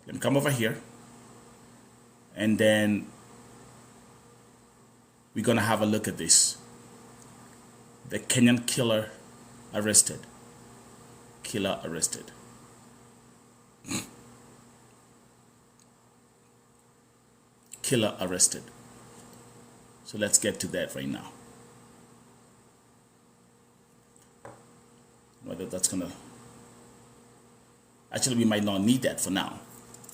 Let me come over here. And then we're going to have a look at this. The Kenyan killer arrested. Killer arrested. Killer arrested. So let's get to that right now. Whether that's gonna... Actually, we might not need that for now.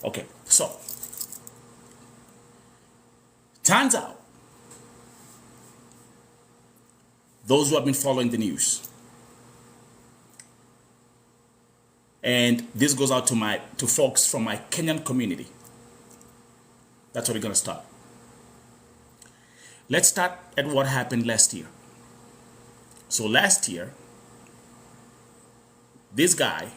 Okay, so turns out those who have been following the news, and this goes out to folks from my Kenyan community. That's where we're gonna start. Let's start at what happened last year. So last year, this guy,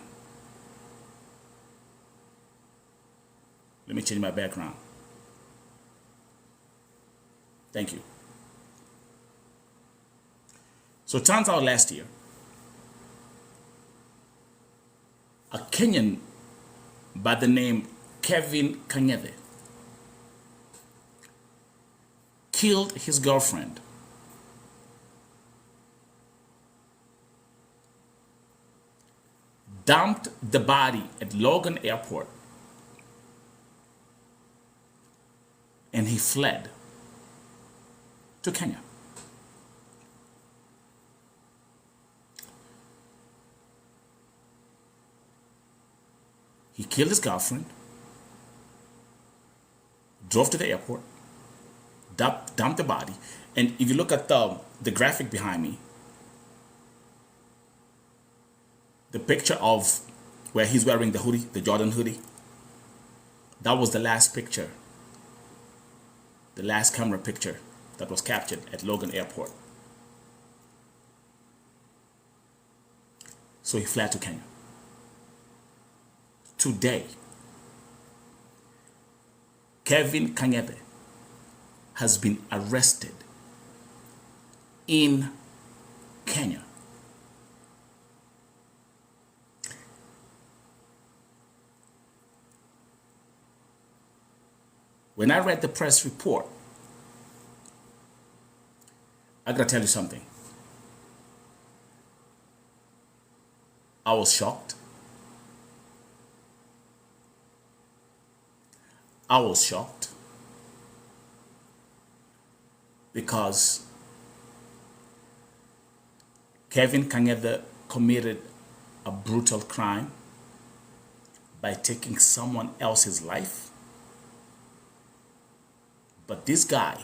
let me change my background. Thank you. So it turns out last year, a Kenyan by the name Kevin Kangethe killed his girlfriend dumped the body at Logan Airport, and he fled to Kenya. He killed his girlfriend, drove to the airport, dumped the body, and if you look at the graphic behind me, the picture of where he's wearing the hoodie, the Jordan hoodie, that was the last picture, the last camera picture that was captured at Logan Airport. So he fled to Kenya. Today, Kevin Kangethe has been arrested in Kenya. When I read the press report, I gotta tell you something. I was shocked. I was shocked because Kevin Kangethe committed a brutal crime by taking someone else's life. But this guy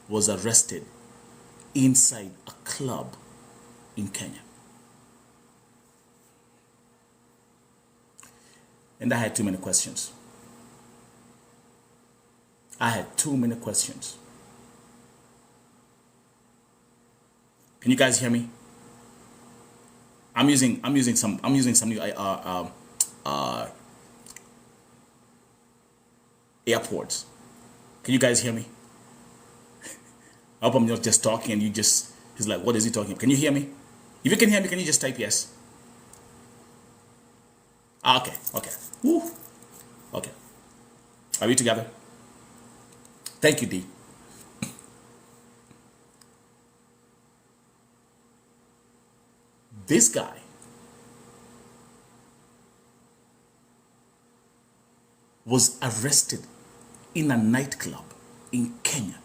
was arrested inside a club in Kenya. And I had too many questions. I had too many questions. Can you guys hear me? I'm using some new airports. Can you guys hear me? I hope I'm not just talking and he's like, what is he talking about? Can you hear me? If you can hear me, can you just type yes? Okay. Woo. Okay. Are we together? Thank you, D. This guy was arrested in a nightclub in Kenya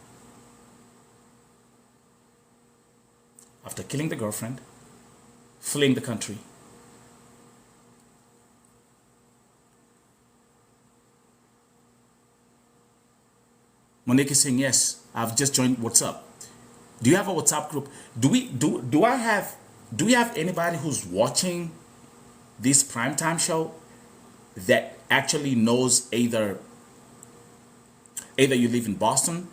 after killing the girlfriend, fleeing the country. Monique is saying, yes, I've just joined WhatsApp. Do you have a WhatsApp group? Do we have anybody who's watching this primetime show that actually knows either you live in Boston,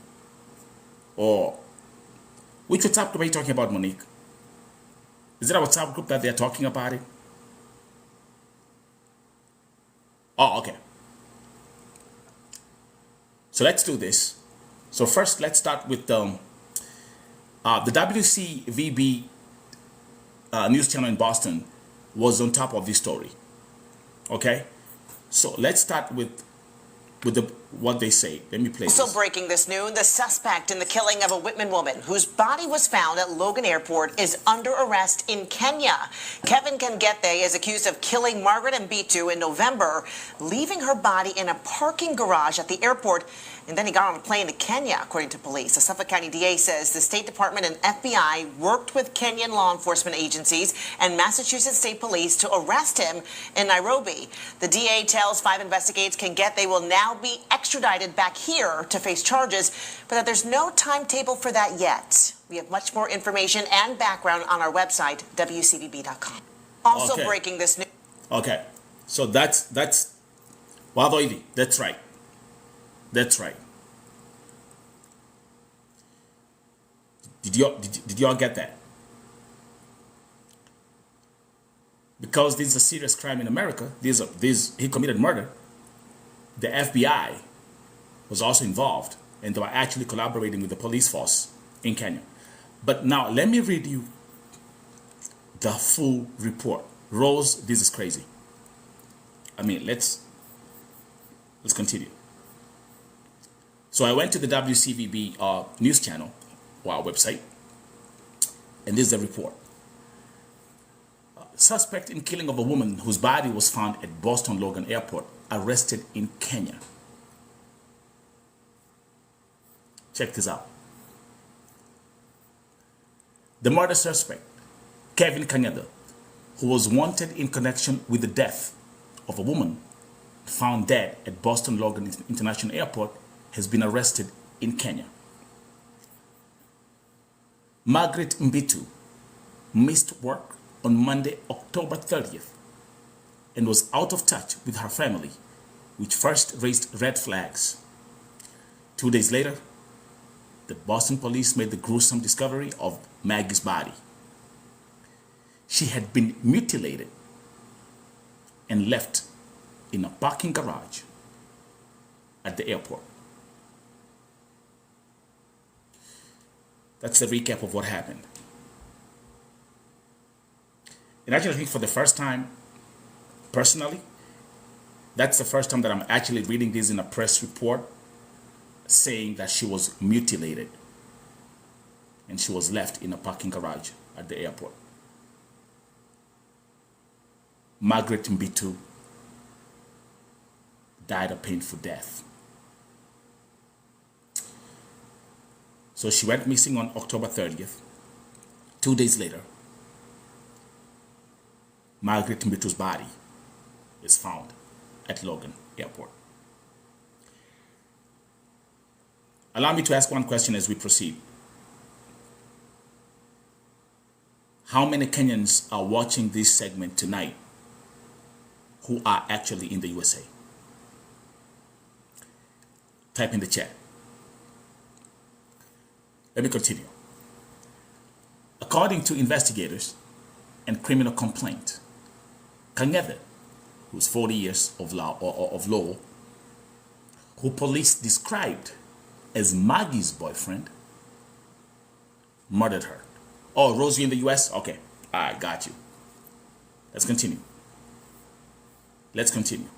or which WhatsApp group are you talking about, Monique? Is it a WhatsApp group that they're talking about it? Oh, okay. So let's do this. So first, let's start with the WCVB news channel in Boston was on top of this story. Okay, So let's start with what they say. Let me play Also this. breaking this noon, the suspect in the killing of a Whitman woman whose body was found at Logan Airport is under arrest in Kenya. Kevin Kangethe is accused of killing Margaret Mbitu in November, leaving her body in a parking garage at the airport, and then he got on a plane to Kenya, according to police. The Suffolk County DA says the State Department and FBI worked with Kenyan law enforcement agencies and Massachusetts State Police to arrest him in Nairobi. The DA tells 5 investigators Kangethe will now be extradited back here to face charges, but that there's no timetable for that yet. We have much more information and background on our website, WCVB.com. Also Okay. breaking this news. Okay, so that's Wadoidi. That's right. That's right. Did y'all get that? Because this is a serious crime in America. He committed murder. The FBI was also involved, and they were actually collaborating with the police force in Kenya. But now let me read you the full report. Rose, this is crazy. I mean, let's continue. So I went to the WCVB news channel, or our website, and this is the report. Suspect in killing of a woman whose body was found at Boston Logan Airport, arrested in Kenya. Check this out. The murder suspect, Kevin Kangethe, who was wanted in connection with the death of a woman found dead at Boston Logan International Airport, has been arrested in Kenya. Margaret Mbitu missed work on Monday, October 30th, and was out of touch with her family, which first raised red flags. 2 days later, the Boston police made the gruesome discovery of Maggie's body. She had been mutilated and left in a parking garage at the airport. That's the recap of what happened. And actually, I think for the first time, personally, that's the first time that I'm actually reading this in a press report saying that she was mutilated and she was left in a parking garage at the airport. Margaret Mbitu died a painful death. So she went missing on October 30th. 2 days later, Margaret Mbitu's body is found at Logan Airport. Allow me to ask one question as we proceed. How many Kenyans are watching this segment tonight who are actually in the USA? Type in the chat. Let me continue. According to investigators and criminal complaint, Kangethe, who's 40 years of law, who police described as Maggie's boyfriend, murdered her. Oh, Rose, you in the US? Okay, I got you. Let's continue. Let's continue.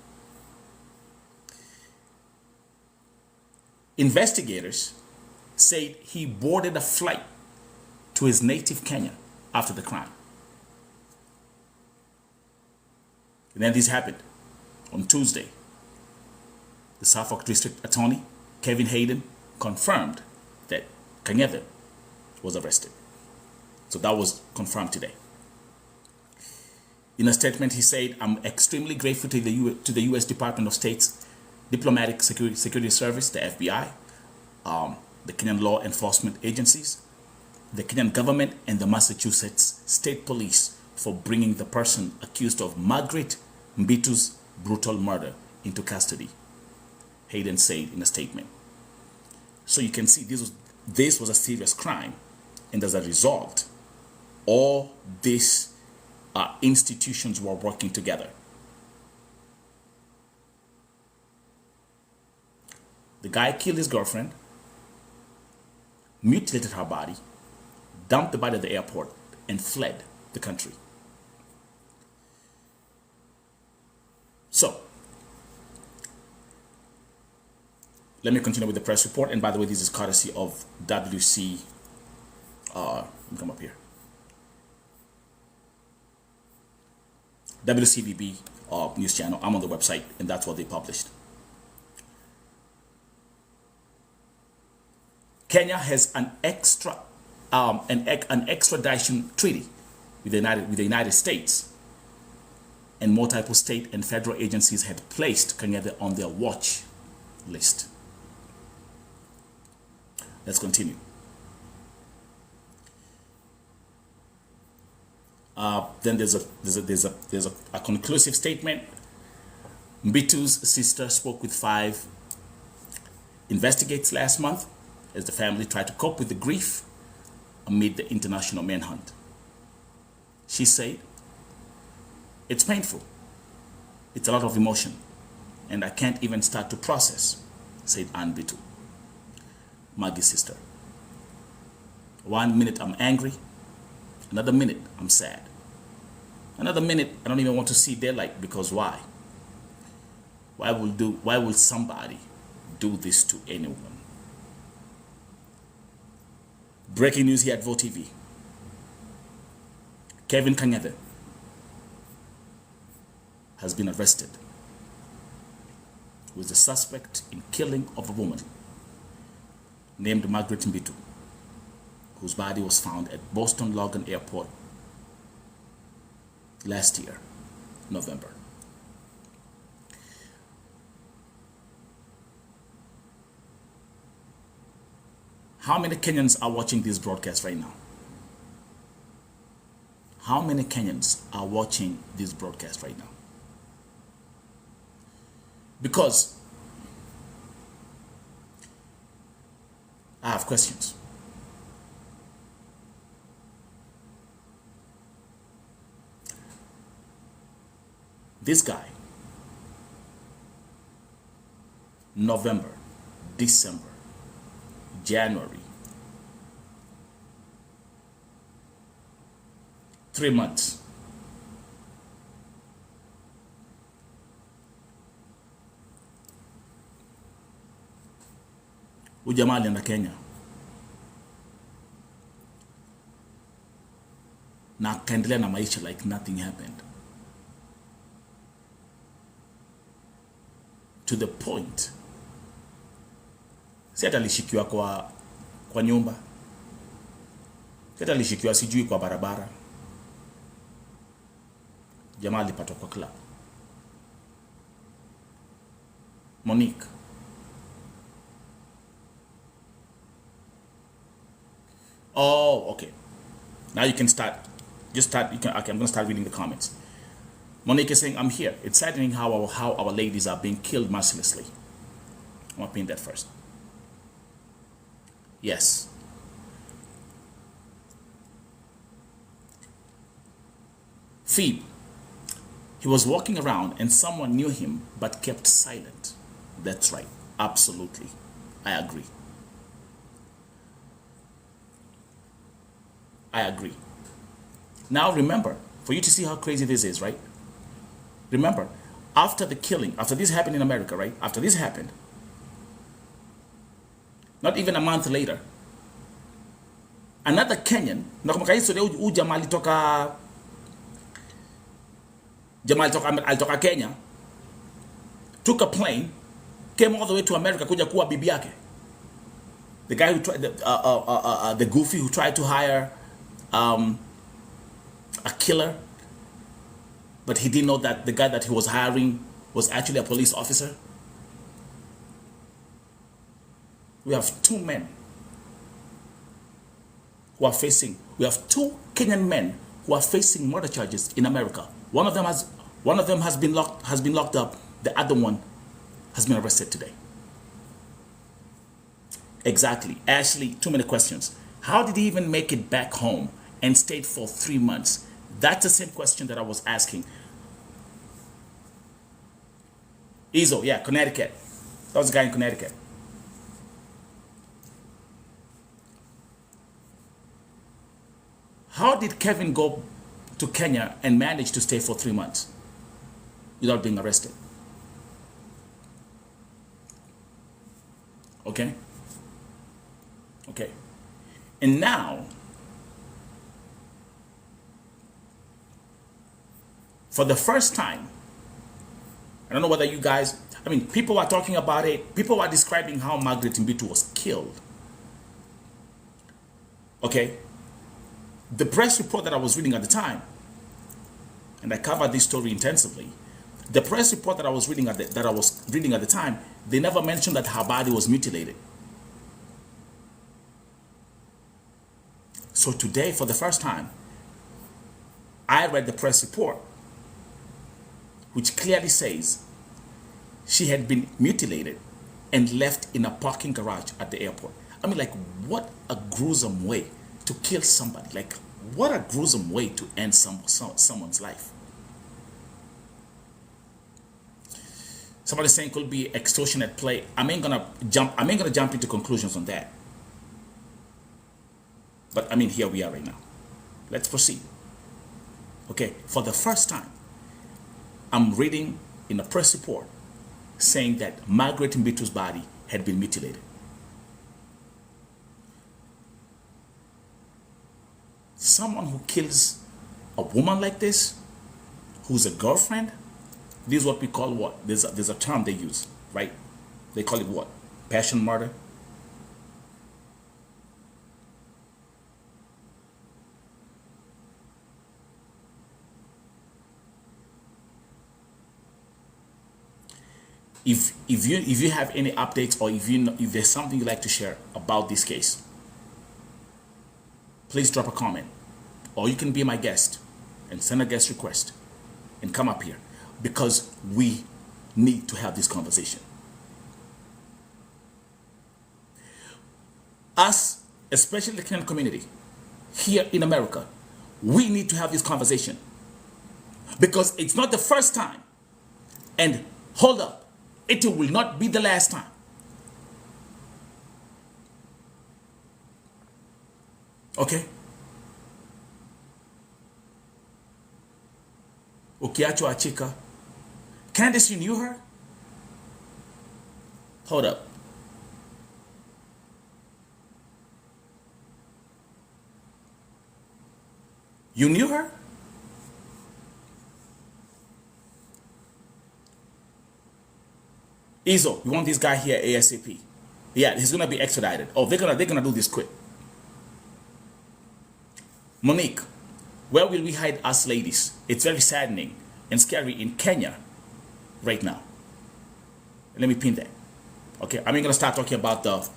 Investigators said he boarded a flight to his native Kenya after the crime. And then this happened on Tuesday. The Suffolk District Attorney, Kevin Hayden, confirmed that Kangethe was arrested. So that was confirmed today. In a statement, he said, "I'm extremely grateful to the U.S. Department of State's Diplomatic Security Service, the FBI, the Kenyan law enforcement agencies, the Kenyan government, and the Massachusetts State Police for bringing the person accused of Margaret Mbitu's brutal murder into custody," Hayden said in a statement. So you can see this was a serious crime, and as a result, all these institutions were working together. The guy killed his girlfriend, mutilated her body, dumped the body at the airport, and fled the country. So, let me continue with the press report. And by the way, this is courtesy of WC. Let me come up here. WCVB news channel. I'm on the website, and that's what they published. Kenya has an extradition treaty with the United States, and multiple state and federal agencies had placed Kangethe on their watch list. Let's continue. Then there's a conclusive statement. Mbitu's sister spoke with 5 investigators last month as the family tried to cope with the grief amid the international manhunt. She said, "It's painful. It's a lot of emotion, and I can't even start to process," said Ann Mbitu, Maggie's sister. "One minute I'm angry, another minute I'm sad. Another minute I don't even want to see daylight, because why? Why will somebody do this to anyone?" Breaking news here at VoTV. Kevin Kangethe has been arrested, who is the suspect in killing of a woman named Margaret Mbitu, whose body was found at Boston Logan Airport last year, November. How many Kenyans are watching this broadcast right now? How many Kenyans are watching this broadcast right now? Because I have questions. This guy, November, December, January, 3 months. Ujamaa alienda Kenya na akaendelea na maisha like nothing happened, to the point si hata alishikiwa kwa nyumba, si hata alishikiwa sijui kwa barabara. Jamaa alipatwa kwa club. Monique, oh, okay. Now you can start. Just start. Okay, I'm going to start reading the comments. Monique is saying, "I'm here. It's saddening how our ladies are being killed mercilessly." I'm going to pin that first. Yes. Phoebe, he was walking around and someone knew him but kept silent. That's right. Absolutely. I agree. I agree. Now remember, for you to see how crazy this is, right? Remember, after the killing, after this happened in America, right? After this happened, not even a month later, another Kenyan, alitoka Kenya, took a plane, came all the way to America kuja kuwa bibi yake. The guy who tried, the goofy who tried to hire a killer, but he didn't know that the guy that he was hiring was actually a police officer. We have 2 men who are facing, we have 2 Kenyan men who are facing murder charges in America. One of them has been locked up. The other one has been arrested today. Exactly. Ashley, too many questions. How did he even make it back home and stayed for 3 months? That's the same question that I was asking. Izzo, yeah, Connecticut. That was the guy in Connecticut. How did Kevin go to Kenya and manage to stay for 3 months without being arrested? Okay? Okay. And now, for the first time, I don't know whether you guys, I mean, people are talking about it. People are describing how Margaret Mbitu was killed. Okay? The press report that I was reading at the time, and I covered this story intensively, the press report that I was reading at the time, they never mentioned that her body was mutilated. So today, for the first time, I read the press report, which clearly says she had been mutilated and left in a parking garage at the airport. I mean, like, what a gruesome way to kill somebody. Like, what a gruesome way to end someone's life. Somebody saying could be extortion at play. I ain't gonna jump into conclusions on that. But I mean, here we are right now. Let's proceed. Okay, for the first time, I'm reading in a press report saying that Margaret Mbitu's body had been mutilated. Someone who kills a woman like this, who's a girlfriend, this is what we call what? There's a term they use, right? They call it what? Passion murder. If you have any updates, or if there's something you'd like to share about this case, please drop a comment, or you can be my guest and send a guest request and come up here, because we need to have this conversation. Us, especially the Kenyan community here in America, we need to have this conversation, because it's not the first time, and hold up, it will not be the last time. Okay? Ukiacho Achika. Candace, you knew her? Hold up. You knew her? Izo, you want this guy here ASAP? Yeah, he's gonna be extradited. Oh, they're gonna do this quick. Monique, where will we hide us ladies? It's very saddening and scary in Kenya right now. Let me pin that. Okay, I'm gonna start talking about the,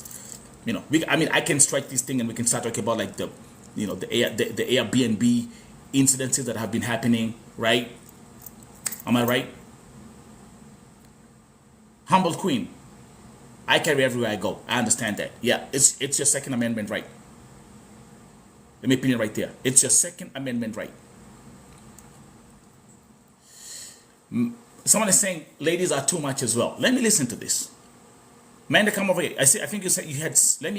I can strike this thing and we can start talking about like the Airbnb incidences that have been happening, right? Am I right? Humble Queen, I carry everywhere I go. I understand that. Yeah, it's your Second Amendment right. Let me pin it right there. It's your Second Amendment right. Someone is saying ladies are too much as well. Let me listen to this. Manda, come over here. I think you said you had. Let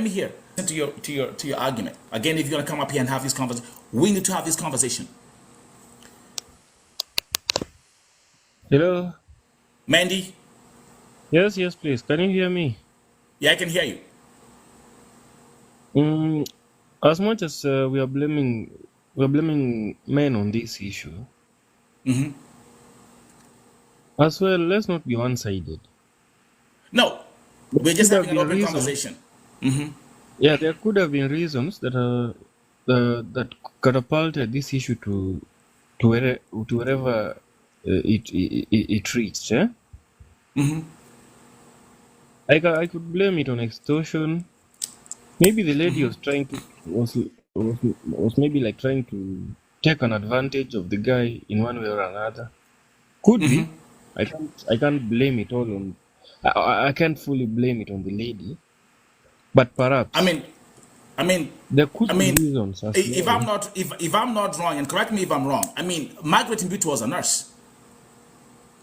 me hear. Listen to your argument. Again, if you're gonna come up here and have this conversation, we need to have this conversation. Hello. Mandy. Yes, please. Can you hear me? Yeah, I can hear you. As much as we are blaming men on this issue, as well, let's not be one-sided. No, we're just having an open conversation. Yeah, there could have been reasons that that catapulted this issue to wherever it reached. Eh? I could blame it on extortion. Maybe the lady was maybe like trying to take an advantage of the guy in one way or another. Could be. I can't blame it all on. I can't fully blame it on the lady, but perhaps. I mean, there could be reasons. If I'm not wrong, and correct me if I'm wrong. I mean, Margaret Mbitu was a nurse.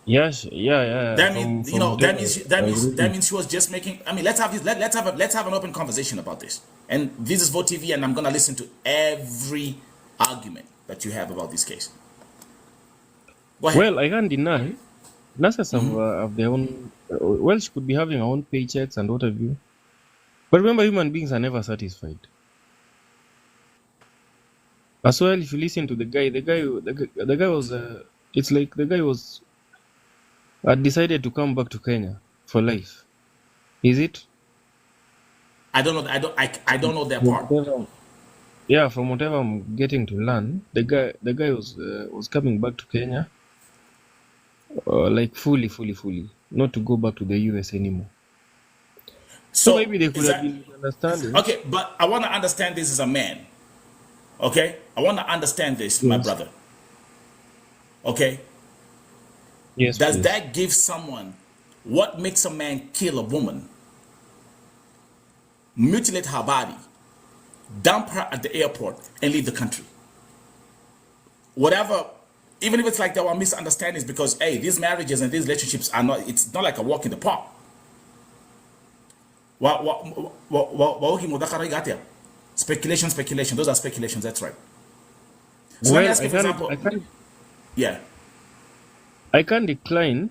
Yes, yeah. That means that means she was just making. I mean, let's have an open conversation about this. And this is Vote TV, and I'm gonna listen to every argument that you have about this case. Well, I can't deny nurses have their own Well, she could be having her own paychecks and what have you. But remember, human beings are never satisfied. As well, if you listen to the guy was. It's like the guy was had decided to come back to Kenya for life. Is it? I don't know. I don't know that From part. whatever, yeah, from whatever I'm getting to learn, the guy was coming back to Kenya, like fully, not to go back to the US anymore. So So maybe there could is have that been misunderstandings. okay? But I want to understand this as a man. Okay, I want to understand this, my Yes. brother. Okay, Yes, does please. that give someone what makes a man kill a woman, mutilate her body, dump her at the airport, and leave the country? Whatever, even if it's like there were misunderstandings, because hey, these marriages and these relationships are not. It's not like a walk in the park. Speculation. Those are speculations. That's right. So let me Well, ask you, for example, yeah. I can't decline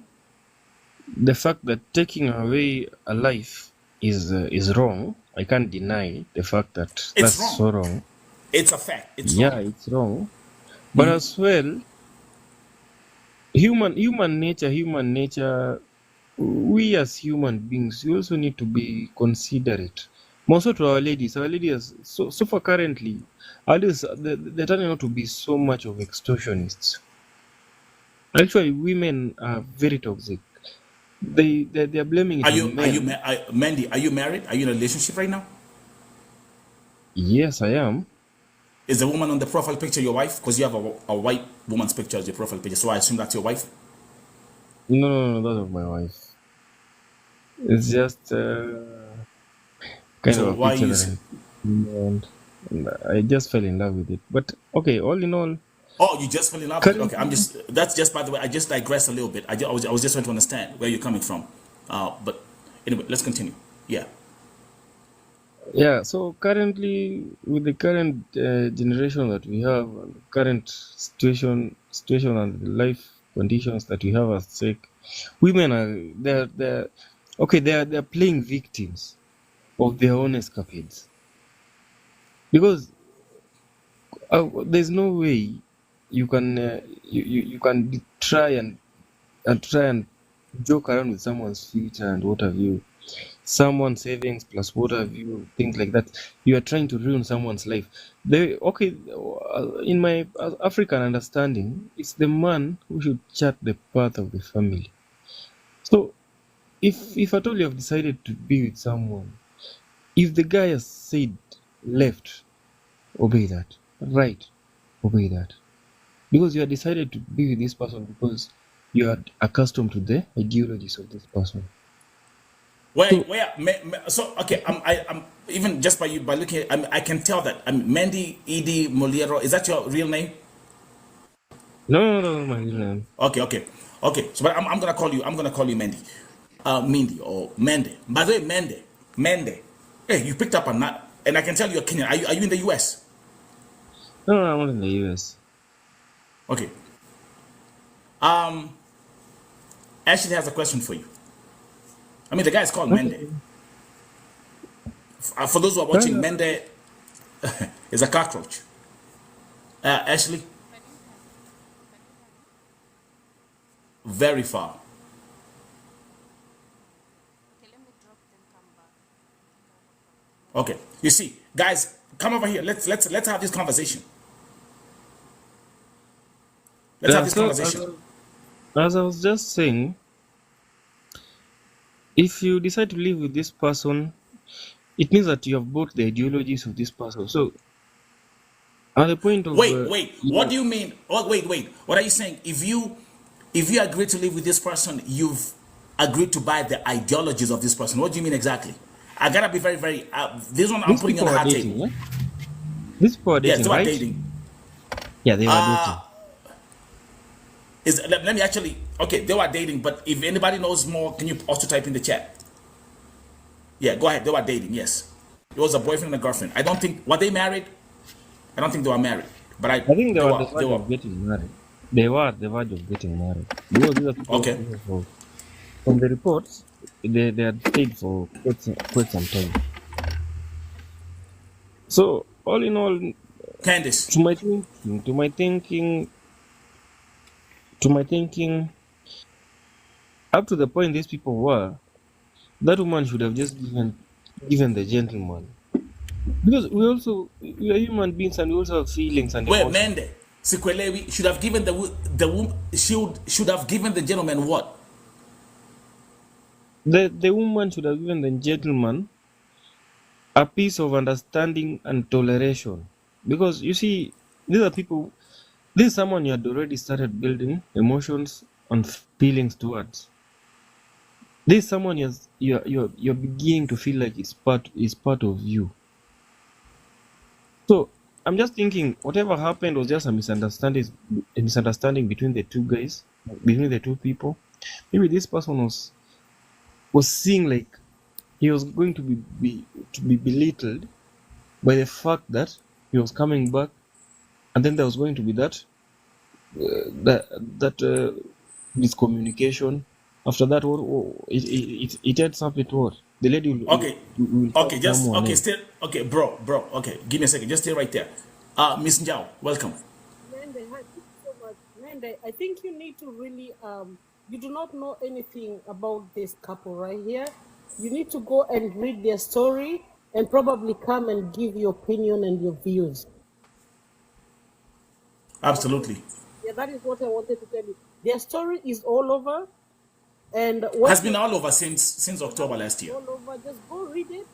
the fact that taking away a life is wrong. I can't deny the fact that It's that's wrong. so wrong. It's a fact. It's Yeah, wrong. it's wrong. But as well, human nature, we as human beings, we also need to be considerate. More so to our ladies. Our ladies, so far currently, our ladies, they're turning out to be so much of extortionists. Actually, women are very toxic. They're blaming it Are on you are you men. Mandy? Are you married? Are you in a relationship right now? Yes, I am. Is the woman on the profile picture your wife? Because you have a white woman's picture as your profile picture, so I assume that's your wife. No, no, no, that's of my wife. It's just kind So of a why are picture you? that I and I just fell in love with it. But okay, all in all, Oh, you just fell in love with it. Okay, I'm currently, just. That's just, by the way. I just digress a little bit. I was just trying to understand where you're coming from. But anyway, let's continue. Yeah. yeah. So currently, with the current generation that we have, and current situation, and the life conditions that we have at stake, women are they're okay. They're playing victims of their own escapades because there's no way you can try and joke around with someone's future and what have you, someone's savings plus what have you, things like that. You are trying to ruin someone's life. They okay, in my African understanding, it's the man who should chart the path of the family. So if at all you have decided to be with someone, if the guy has said left, obey that. Right, obey that. Because you have decided to be with this person because you are accustomed to the ideologies of this person. Wait, So wait. So okay, I'm even just by looking at, I can tell that Mandy Edie Moliero. Is that your real name? no, no, no, my real name. Okay. So, but I'm gonna call you. I'm gonna call you Mandy. Mindy or Mende. By the way, Mende. Hey, you picked up a nut, and I can tell you're Kenyan. Are you in the U.S.? No, no, I'm not in the US. Okay. Um, Ashley has a question for you. I mean, the guy is called Okay. Mende. For those who are watching, Uh, Mende is a cockroach. Ashley, very far. Okay. You see, guys, come over here. Let's have this conversation. Let's have yeah, this so conversation. as I was just saying, if you decide to live with this person, it means that you have bought the ideologies of this person. So at the point of Wait. What do you mean? Oh, wait. What are you saying? If you agree to live with this person, you've agreed to buy the ideologies of this person. What do you mean exactly? I gotta be very, very. This one I'm these putting on people the are hard dating, table. yeah? These people are Yes, dating, they were right? dating. Yeah, they were dating. Let me actually. Okay, they were dating. But if anybody knows more, can you also type in the chat? Yeah, go ahead. They were dating. Yes, it was a boyfriend and a girlfriend. I don't think were they married. I don't think they were married. But I think they they were were. the verge of getting married. They were at the verge of getting married. Because these are people, Okay. first of all, from the reports. they had stayed for quite some time. So all in all, Candice. to my thinking, to my thinking, up to the point these people were, that woman should have just given the gentleman, because we are human beings and we also have feelings and Wait, emotions. Mende. Sikwelewi should have given should have given the gentleman what? The woman should have given the gentleman a piece of understanding and toleration, because you see, these are people. This is someone you had already started building emotions and feelings towards. This is someone you're beginning to feel like it's part of you. So I'm just thinking, whatever happened was just a misunderstanding between the two guys, between the two people. Maybe this person was seeing like he was going to be belittled by the fact that he was coming back, and then there was going to be that miscommunication. After that, it ends up with what? The lady Okay. will Okay, find just someone okay, else. still okay, bro. Okay, give me a second. Just stay right there. Miss Njao, welcome. Mende, hi, thank you so much. Mende, I think you need to really you do not know anything about this couple right here. You need to go and read their story and probably come and give your opinion and your views. Okay. Absolutely. Yeah, that is what I wanted to tell you. Their story is all over, and Has what been you all over since it has October been last year. all over. Just go read it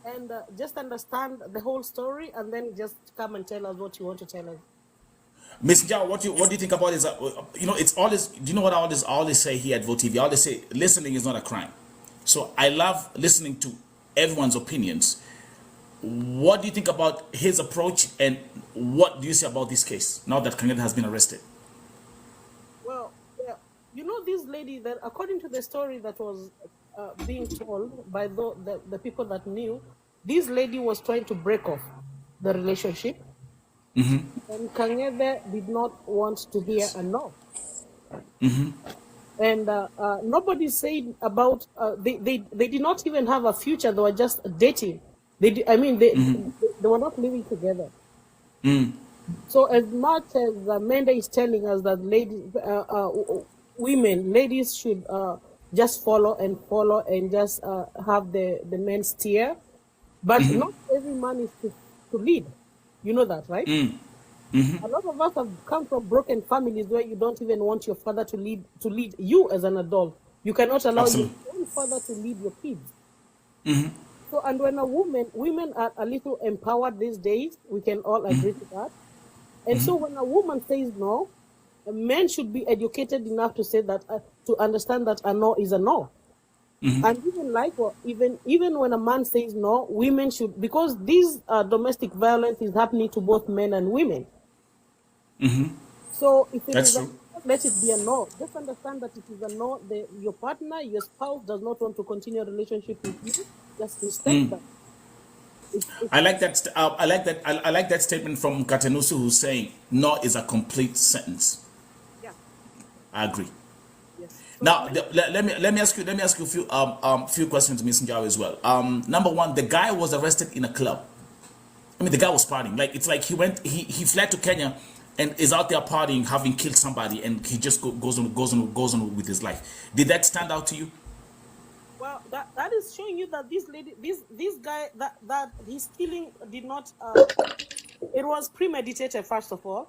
and just understand the whole story, and then just come and tell us what you want to tell us. Miss Njao, what do you think about this? It's always, do you know what I always say here at VoTV? I always say listening is not a crime. So I love listening to everyone's opinions. What do you think about his approach, and what do you say about this case now that Kangethe has been arrested? Well, yeah, you know this lady that, according to the story that was being told by the people that knew, this lady was trying to break off the relationship, and Kangethe did not want to hear a no. And nobody said about they did not even have a future. They were just dating. I mean, they were not living together. So as much as Menda is telling us that ladies should just follow and just have the men steer, but not every man is to lead. You know that, right? A lot of us have come from broken families where you don't even want your father to lead you as an adult. You cannot allow your Absolutely. own father to lead your kids. So, and when women are a little empowered these days, we can all agree to that. And so when a woman says no, a man should be educated enough to say that, to understand that a no is a no. And even like, or even when a man says no, women should, because this domestic violence is happening to both men and women. So if it That's is a true. no, let it be a no. Just understand that it is a no. Your partner, your spouse does not want to continue a relationship with you. Just respect that. It's I like that. I like that. I like that statement from Katenusu, who's saying no is a complete sentence. yeah, I agree. yes. So Now, let me ask you a few questions, Miss Njao, as well. Number one, the guy was arrested in a club. I mean, the guy was partying. Like, it's like he fled to Kenya and is out there partying, having killed somebody, and he just goes on with his life. Did that stand out to you? well, that is showing you that this lady, this guy, that his killing did not. It was premeditated, first of all,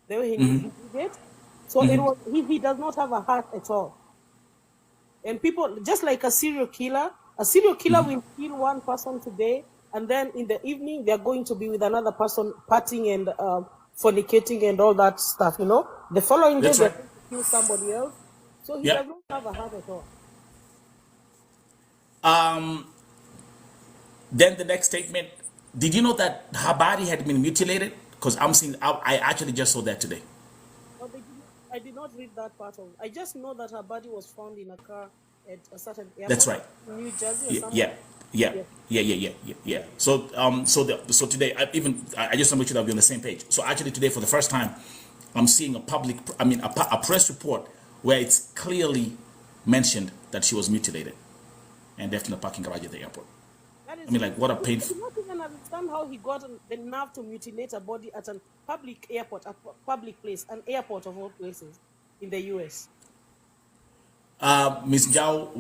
the way he did it. So it was he does not have a heart at all. And people, just like a serial killer will kill one person today, and then in the evening they're going to be with another person, partying and fornicating and all that stuff. The following day That's they're right. going to kill somebody else. So he Yeah. does not have a heart at all. Then the next statement. Did you know that her body had been mutilated? Because I'm seeing. I actually just saw that today. But I did not read that part of it. I just know that her body was found in a car at a certain That's airport, right. in New Jersey or Yeah, somewhere. yeah, yeah, Yes. yeah. So today, I just want to make sure that we're on the same page. So actually, today, for the first time, I'm seeing a press report where it's clearly mentioned that she was mutilated. and left in the parking garage at the airport. That is I mean, like, what a I painful. do not even understand how he got the nerve to mutilate a body at a public airport, a public place, an airport of all places in the US. Ms. Zhao,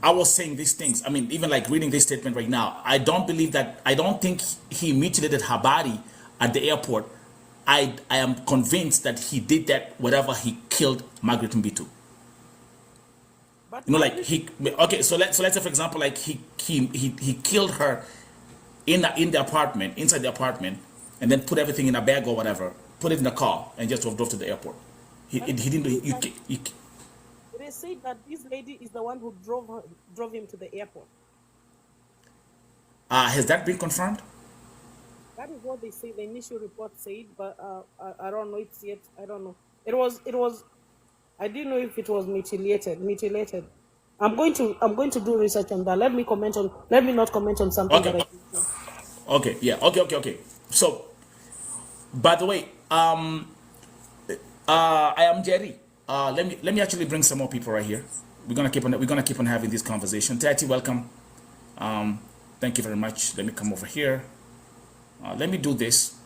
I was saying these things. I mean, even like reading this statement right now, I don't think he mutilated her body at the airport. I am convinced that he did that whatever he killed Margaret Mbitu. But You know, like okay, so let's say for example, like he killed her inside the apartment, and then put everything in a bag or whatever, put it in a car, and just drove to the airport. He didn't do they say that this lady is the one who drove him to the airport. Has that been confirmed? That is what they say. The initial report said, but I don't know it yet. I don't know. It was. I didn't know if it was mutilated. I'm going to do research on that. Let me not comment on something Okay. that I think so. Okay. Yeah. Okay. So, by the way, I am Jerry. Let me actually bring some more people right here. We're gonna keep on having this conversation. Tati, welcome. Thank you very much. Let me come over here. Let me do this.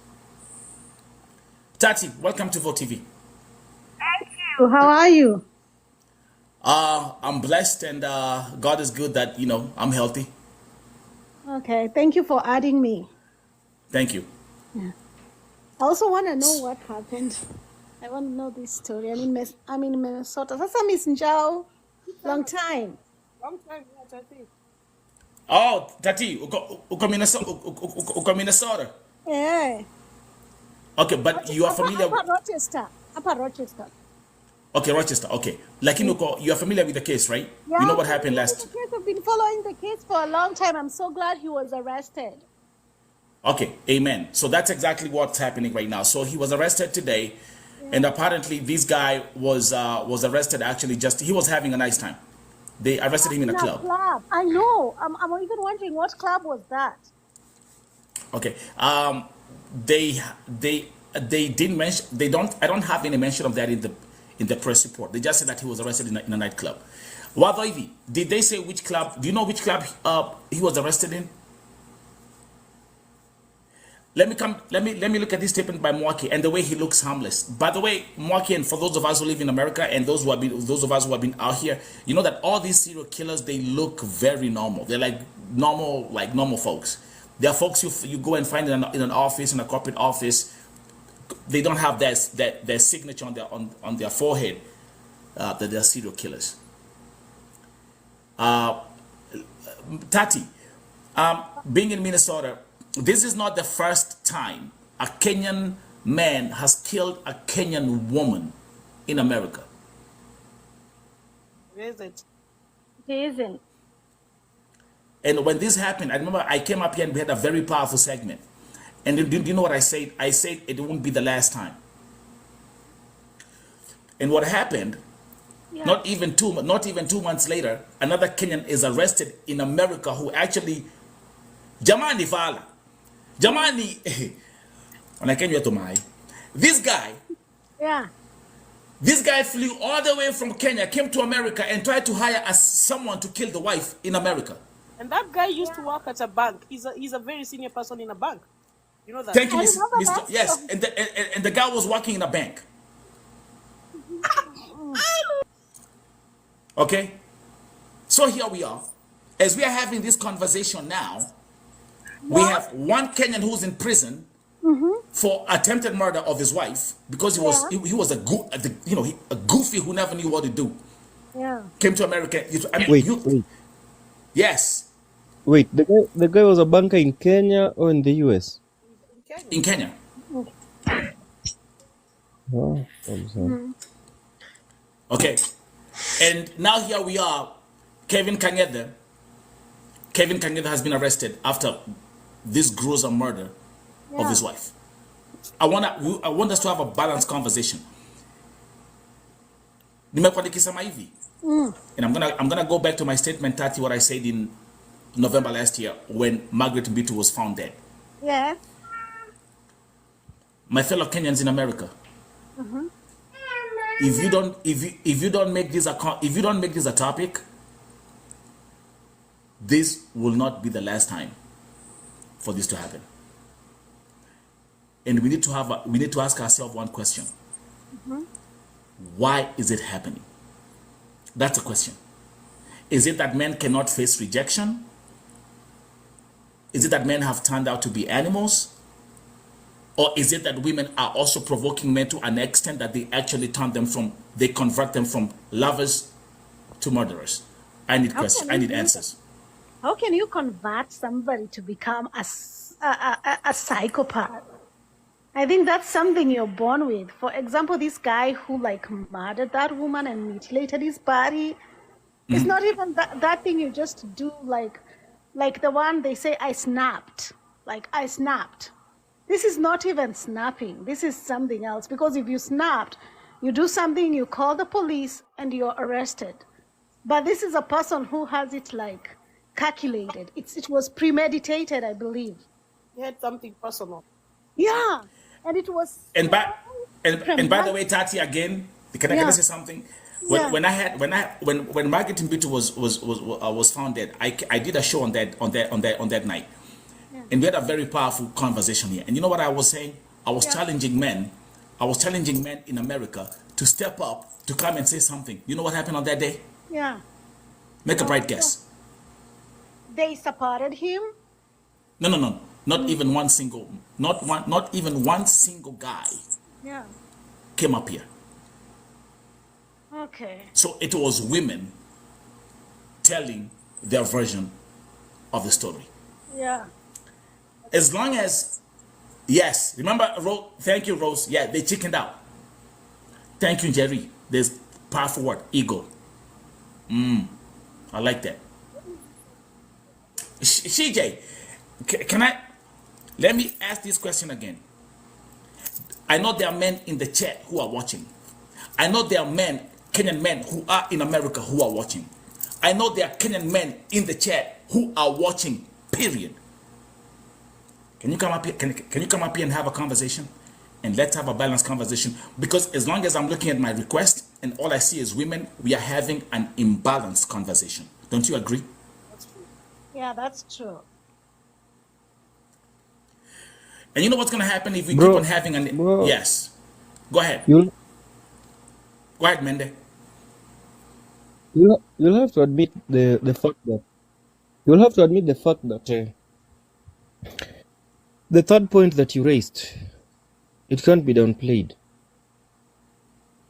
Tati, welcome to Vote TV. How are you? I'm blessed and God is good that I'm healthy. Okay, thank you for adding me. Thank you. I also want to know what happened. I want to know this story. I'm in Minnesota. Sasa Miss Njao, long time. Long time, yes, I think. Oh, Tati, uko Minnesota. Yeah. Okay, but you are familiar with Upper Rochester. Okay, Rochester. Okay. Lakini you are familiar with the case, right? Yeah, You know what happened last. The case, I've been following the case for a long time. I'm so glad he was arrested. Okay, amen. So that's exactly what's happening right now. So he was arrested today, and apparently this guy was arrested. Actually, he was having a nice time. They arrested him in a club. I know. I'm even wondering what club was that. Okay. They didn't mention. They don't. I don't have any mention of that in the press report. They just said that he was arrested in a nightclub. Wadoivi, did they say which club? Do you know which club he was arrested in? Let me look at this statement by Mwaki and the way he looks harmless. By the way, Mwaki, and for those of us who live in America and those of us who have been out here, you know that all these serial killers, they look very normal. They're like normal folks. They are folks you go and find in an office, in a corporate office. They don't have their signature on their forehead that they're serial killers. Tati, being in Minnesota, this is not the first time a Kenyan man has killed a Kenyan woman in America. Where is it? It isn't. And when this happened, I remember I came up here and we had a very powerful segment. And do you know what I said? I said it won't be the last time. And what happened? Yeah. Not even 2 months later, another Kenyan is arrested in America who actually Jamani Fala. Jamani when I came here to my this guy flew all the way from Kenya, came to America and tried to hire someone to kill the wife in America. And that guy used to work at a bank. He's a very senior person in a bank. You know that. Thank you, Mr. Yes, and the guy was working in a bank. Okay, so here we are, as we are having this conversation now. We have one Kenyan who's in prison for attempted murder of his wife because he was a goofy who never knew what to do. Yeah. Came to America. Wait. Yes. Wait, the guy was a banker in Kenya or in the US? In Kenya. Oh, I'm sorry. Okay. And now here we are. Kevin Kangethe has been arrested after this gruesome murder of his wife. I want us to have a balanced conversation. Nimekuwa nikisema hivi. And I'm gonna go back to my statement, Tati, what I said in November last year when Margaret Mbitu was found dead. Yeah. My fellow Kenyans in America, if you don't make this a topic, this will not be the last time for this to happen. And we need to ask ourselves one question. Why is it happening? That's a question. Is it that men cannot face rejection? Is it that men have turned out to be animals? Or is it that women are also provoking men to an extent that they actually they convert them from lovers to murderers? I need questions. I need answers. How can you convert somebody to become a psychopath? I think that's something you're born with. For example, this guy who like murdered that woman and mutilated his body. It's not even that thing you just do like the one they say I snapped. Like I snapped. This is not even snapping. This is something else. Because if you snapped, you do something, you call the police and you're arrested. But this is a person who has it like calculated. It was premeditated, I believe. He had something personal. Yeah. And it was And by the way, Tati, again, can I say something? When Margaret Mbitu was found dead, I did a show on that night, and we had a very powerful conversation here. And you know what I was saying? I was challenging men. I was challenging men in America to step up to come and say something. You know what happened on that day? Yeah. Make a bright guess. They supported him. No. Not even one single guy came up here. Okay. So it was women telling their version of the story. Yeah. As long as, yes, remember, thank you, Rose. Yeah, they chickened out. Thank you, Jerry. There's powerful word, ego. I like that. CJ, let me ask this question again. I know there are men in the chat who are watching. I know there are Kenyan men who are in America who are watching. I know there are Kenyan men in the chat who are watching, period. Can you come up here? Can you come up here and have a conversation? And let's have a balanced conversation. Because as long as I'm looking at my request and all I see is women, we are having an imbalanced conversation. Don't you agree? That's true. Yeah, that's true. And you know what's going to happen if we keep on having an... Yes. Go ahead. Go ahead, Mende. You'll have to admit the fact that the third point that you raised, it can't be downplayed.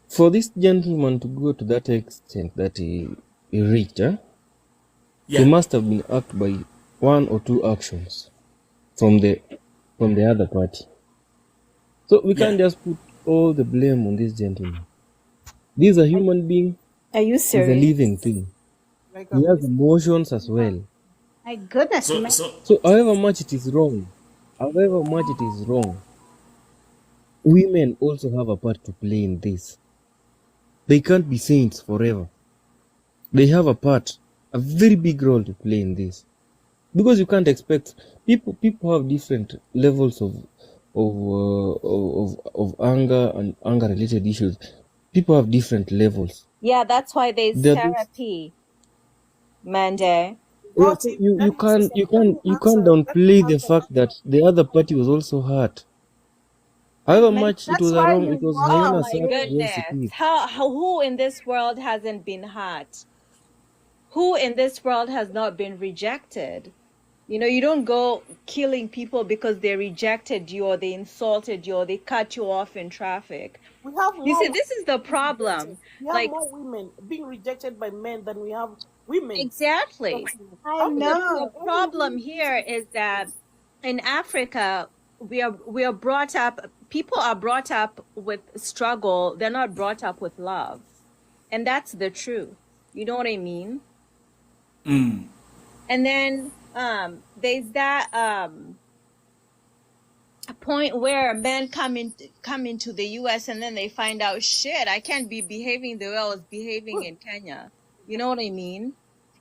For this gentleman to go to that extent that he reached, he must have been asked by one or two actions from the other party. So we can't just put all the blame on this gentleman. This is a human being. Are you He's a serious? living thing. He has emotions as well. My goodness. So however much it is wrong, women also have a part to play in this. They can't be saints forever. They have a very big role to play in this. Because you can't expect people have different levels of anger and anger related issues. People have different levels. Yeah, that's why there's therapy, Mande. Yeah, so you can't downplay the fact that the other party was also hurt. However much it was wrong, it was Oh my goodness. Who in this world hasn't been hurt? Who in this world has not been rejected? You know, you don't go killing people because they rejected you or they insulted you or they cut you off in traffic. We have You see, this is the problem. We have more women being rejected by men than we have women. Exactly. I know. The problem here is that in Africa, we are brought up, people are brought up with struggle. They're not brought up with love. And that's the truth. You know what I mean? And then there's that a point where men come into the US and then they find out, shit, I can't be behaving the way I was behaving in Kenya. You know what I mean?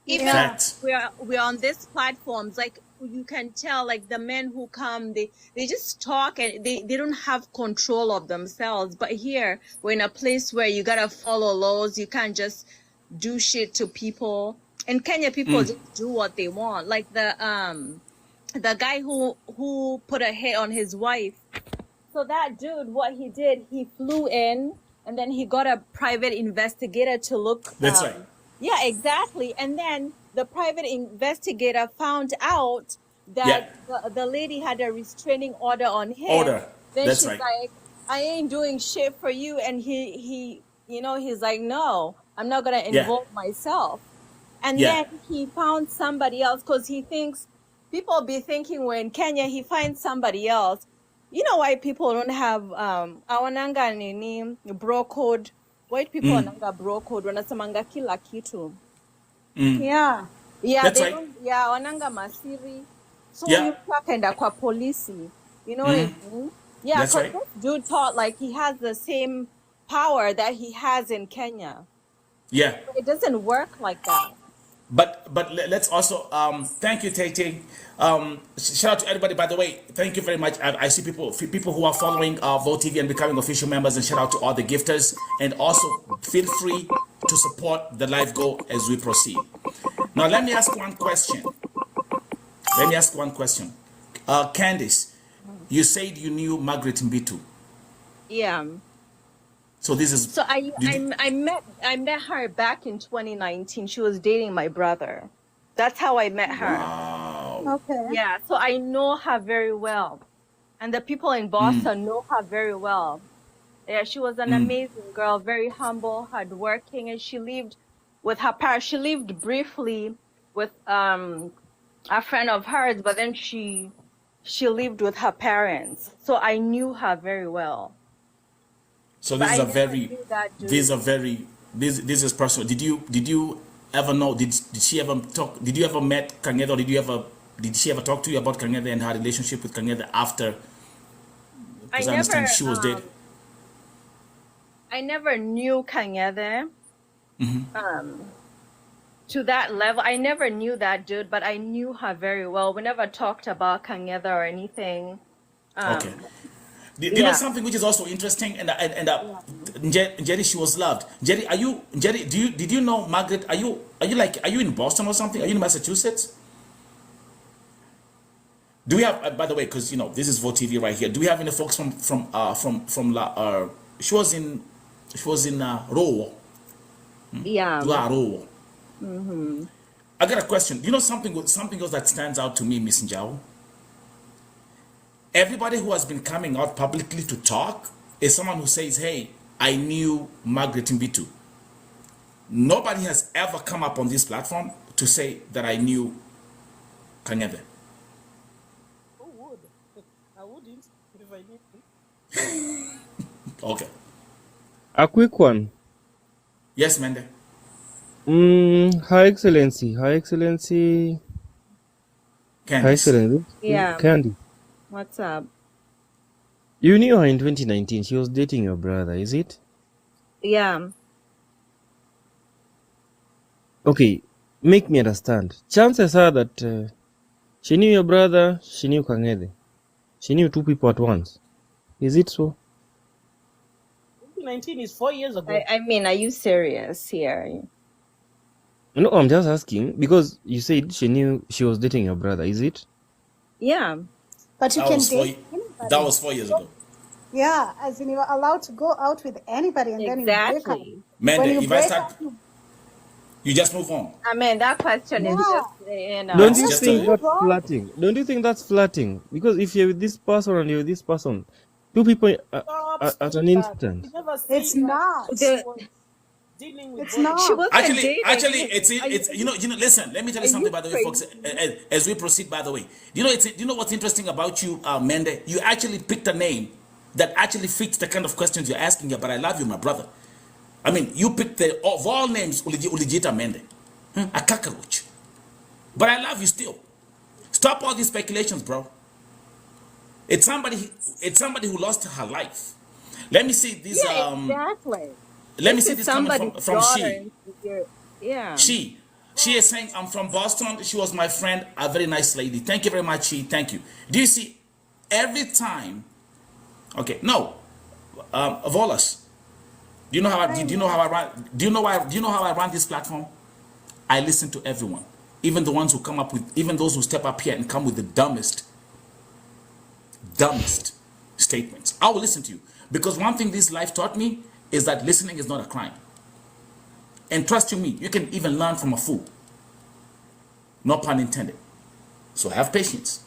Even we're on these platforms, like you can tell, like the men who come, they just talk and they don't have control of themselves. But here we're in a place where you gotta follow laws. You can't just do shit to people. In Kenya, people just do what they want. Like the guy who put a hit on his wife. So that dude, what he did, he flew in and then he got a private investigator to look. That's right. Yeah, exactly. And then the private investigator found out Yeah. that the lady had a restraining order on him. Order. Then That's she's right. like, I ain't doing shit for you. And he he's like, no, I'm not gonna Yeah. involve myself. And Yeah. then he found somebody else because he thinks people be thinking we're in Kenya, he finds somebody else. You know why people don't have awananga nini bro code? White people wananga bro code, wanasemanga kila kitu. Yeah. Yeah, That's they right. don't. Yeah, wananga masiri. So Yeah. you akaenda kwa polisi. You know what I mean? Yeah, That's because right. this dude thought like he has the same power that he has in Kenya. Yeah. But it doesn't work like that. But let's also thank you, Tay. Shout out to everybody. By the way, thank you very much. I see people who are following Vote TV and becoming official members, and shout out to all the gifters. And also feel free to support the live goal as we proceed. Now let me ask one question. Candice, you said you knew Margaret Mbitu. Yeah. So this is So did- I met her back in 2019. She was dating my brother. That's how I met her. wow. Okay. Yeah, so I know her very well. And the people in Boston know her very well. Yeah, she was an amazing girl, very humble, hardworking, and she lived with her parents. She lived briefly with a friend of hers, but then she lived with her parents. So I knew her very well. So But this is I a never very knew that dude. these are very this is personal. Did you ever know did she ever talk did you ever met Kangethe, or did she ever talk to you about Kangethe and her relationship with Kangethe after, because I understand she was dead? I never knew Kangethe to that level. I never knew that dude, but I knew her very well. We never talked about Kangethe or anything. Okay. Do you know Yeah. something which is also interesting? And Jerry, she was loved. Jerry, did you know Margaret? Are you in Boston or something? Are you in Massachusetts? Do we have, by the way, because this is Vote TV right here. Do we have any folks she was in Rowo. Yeah. Rowo. I got a question. Do you know something else that stands out to me, Miss Njao? Everybody who has been coming out publicly to talk is someone who says, hey, I knew Margaret Mbitu. Nobody has ever come up on this platform to say that I knew Kangethe. Who would? I wouldn't if I did. Okay. A quick one. Yes, Mende. Her Excellency, Candice. Yeah. Candy. What's up? You knew her in 2019. She was dating your brother, is it? Yeah. Okay, make me understand. Chances are that she knew your brother, she knew Kangethe. She knew two people at once. Is it so? 2019 is 4 years ago. I mean, are you serious here? No, I'm just asking because you said she was dating your brother, is it? Yeah. But you That can was 4 date anybody. that was 4 years ago. Yeah, as in you're allowed to go out with anybody and then you break up. Exactly. When Mende, you if I break start, up, you just move on. I mean, that question is Yeah. just, Don't It's you just think a- that's flirting? Don't you think that's flirting? Because if you're with this person and you're with this person, two people Stop at an saying that. instant. You never say it's that. not. The- Was dealing with It's both. not. she wasn't Actually, dating. it's listen. Let me tell you are something. you By the way, folks, as we proceed. By the way, do you know what's interesting about you, Mende? You actually picked a name that actually fits the kind of questions you're asking here. But I love you, my brother. I mean, you picked of all names, Ulijita Mende, a cockroach. But I love you still. Stop all these speculations, bro. It's somebody who lost her life. Let me see this. Yeah, exactly. Let me see is this coming somebody's from daughter she. and yeah. She is saying, I'm from Boston. She was my friend, a very nice lady. Thank you very much, she. Thank you. Do you see, every time, okay, no, Volas, do you know how I run this platform? I listen to everyone, even the ones who come up with, even those who step up here and come with the dumbest statements. I will listen to you, because one thing this life taught me is that listening is not a crime. And trust you me, you can even learn from a fool. No pun intended. So have patience.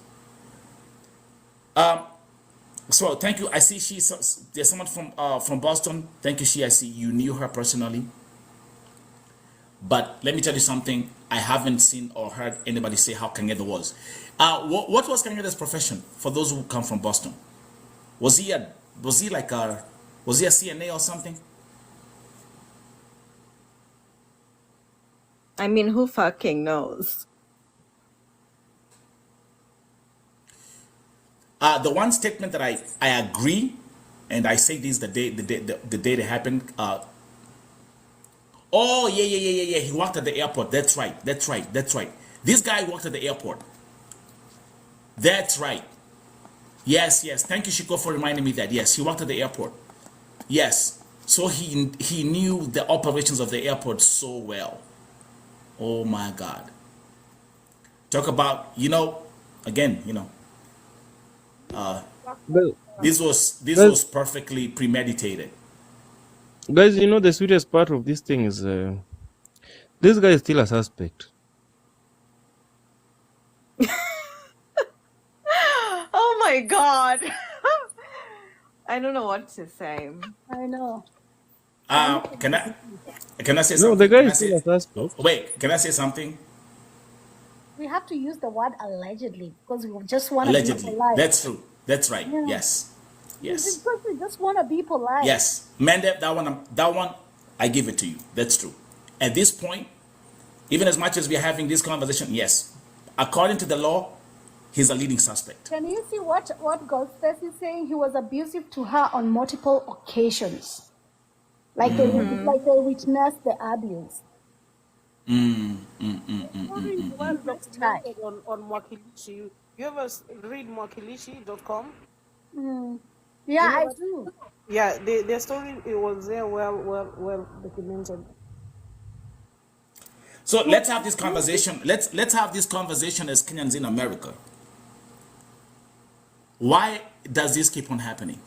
So thank you. I see there's someone from Boston. Thank you, I see you knew her personally. But let me tell you something. I haven't seen or heard anybody say how Kangethe was. What was Kangethe's profession for those who come from Boston? Was he a CNA or something? I mean, who fucking knows? The one statement that I agree, and I say this the day they happened. Oh yeah. He worked at the airport. That's right. This guy worked at the airport. That's right. Yes. Thank you, Shiko, for reminding me that. Yes, he worked at the airport. Yes. So he knew the operations of the airport so well. Oh my God. Talk about, again, Well, this guys, was perfectly premeditated. guys, the sweetest part of this thing is this guy is still a suspect. Oh my God. I don't know what to say. I know. Can I say No, the something? guy Can I is still say? a Oh, suspect. wait, can I say something? We have to use the word allegedly because we just want to be Allegedly. polite. That's true. That's right. Yeah. Yes. Yes. Because we just want to be polite. Yes. Mende, that one, I give it to you. That's true. At this point, even as much as we're having this conversation, yes, according to the law, he's a leading suspect. Can you see what Ghostface is saying? He was abusive to her on multiple occasions. Like they witnessed the abuse. The story is well Next time. documented on Mwakilishi. You ever read Mwakilishi.com? Yeah, You know I what? do. Yeah, the story, it was there well documented. So let's have this conversation. Let's have this conversation as Kenyans in America. Why does this keep on happening?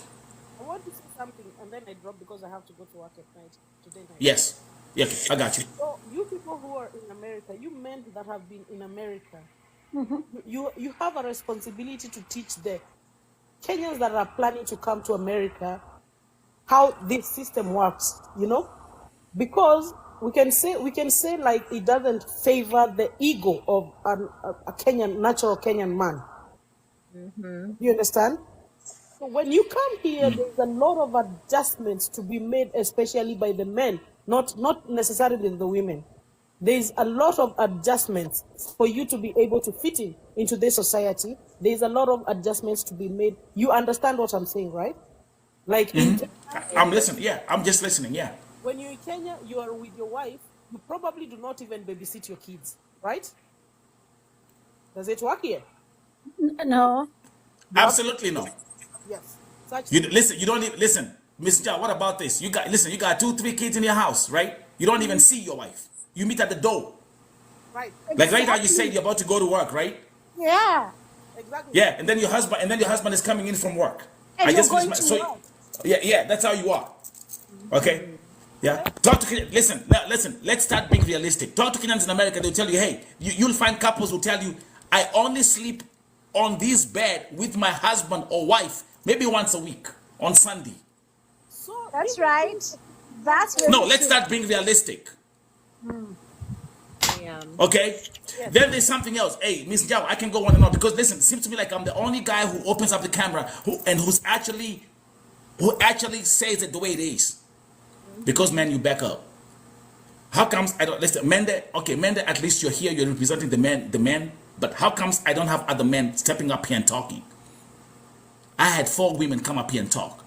I want to say something and then I drop because I have to go to work at night today night. Yes. Yeah, okay, I got you. So you people who are in America, you men that have been in America, you have a responsibility to teach the Kenyans that are planning to come to America how this system works, because we can say like it doesn't favor the ego of a natural Kenyan man. You understand? So when you come here, there's a lot of adjustments to be made, especially by the men, not necessarily the women. There's a lot of adjustments for you to be able to fit into this society. There's a lot of adjustments to be made. You understand what I'm saying, right? Like in Kenya, I'm listening. Yeah, I'm just listening. Yeah. when you're in Kenya, you are with your wife. You probably do not even babysit your kids, right? Does it work here? No. Absolutely no. Yes. Such You listen. You don't even listen, Miss Ja. What about this? You got 2-3 kids in your house, right? You don't even see your wife. You meet at the door. right. Like right now, you say you're about to go to work, right? Yeah. Exactly. Yeah, and then your husband is coming in from work. And I you're just going finished to my, so work. yeah, that's how you are. Okay. Yeah. Talk to listen. Now listen. Let's start being realistic. Talk to Kenyans in America. They'll tell you, hey, you'll find couples who tell you, I only sleep on this bed with my husband or wife maybe once a week on Sunday. So That's right. That's No, really let's true. start being realistic. Yeah. Okay. Then there's something else. Hey, Miss Jao, I can go on and on because listen, it seems to me like I'm the only guy who opens up the camera who actually says it the way it is. Because man, you back up. How comes I don't listen? Mende, okay, Mende, at least you're here, you're representing the men. But how comes I don't have other men stepping up here and talking? I had 4 women come up here and talk.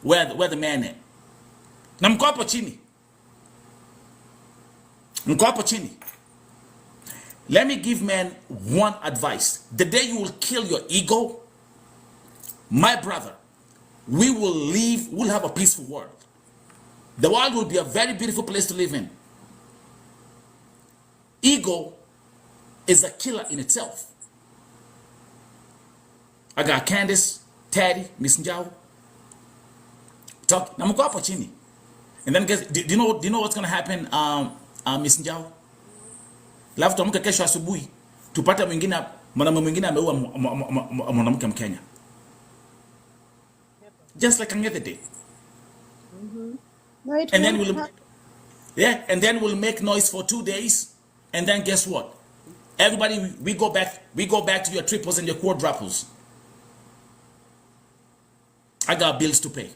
Where the man at? Na mko hapo chini. Mko hapo chini. Let me give men one advice. The day you will kill your ego, my brother, we'll have a peaceful world. The world will be a very beautiful place to live in. ego is a killer in itself. I got Candace, Taddy, Miss Njau. Talk. I'm going chini. And then guys, do you know what's gonna happen? Miss Njau. Alafu tuamke kesho asubuhi tupate mwanamume mwingine ameua mwanamke Mkenya. Just like Kangethe did. No, it And then won't and then we'll make noise for 2 days, and then guess what? Everybody, we go back to your triples and your quadruples. I got bills to pay.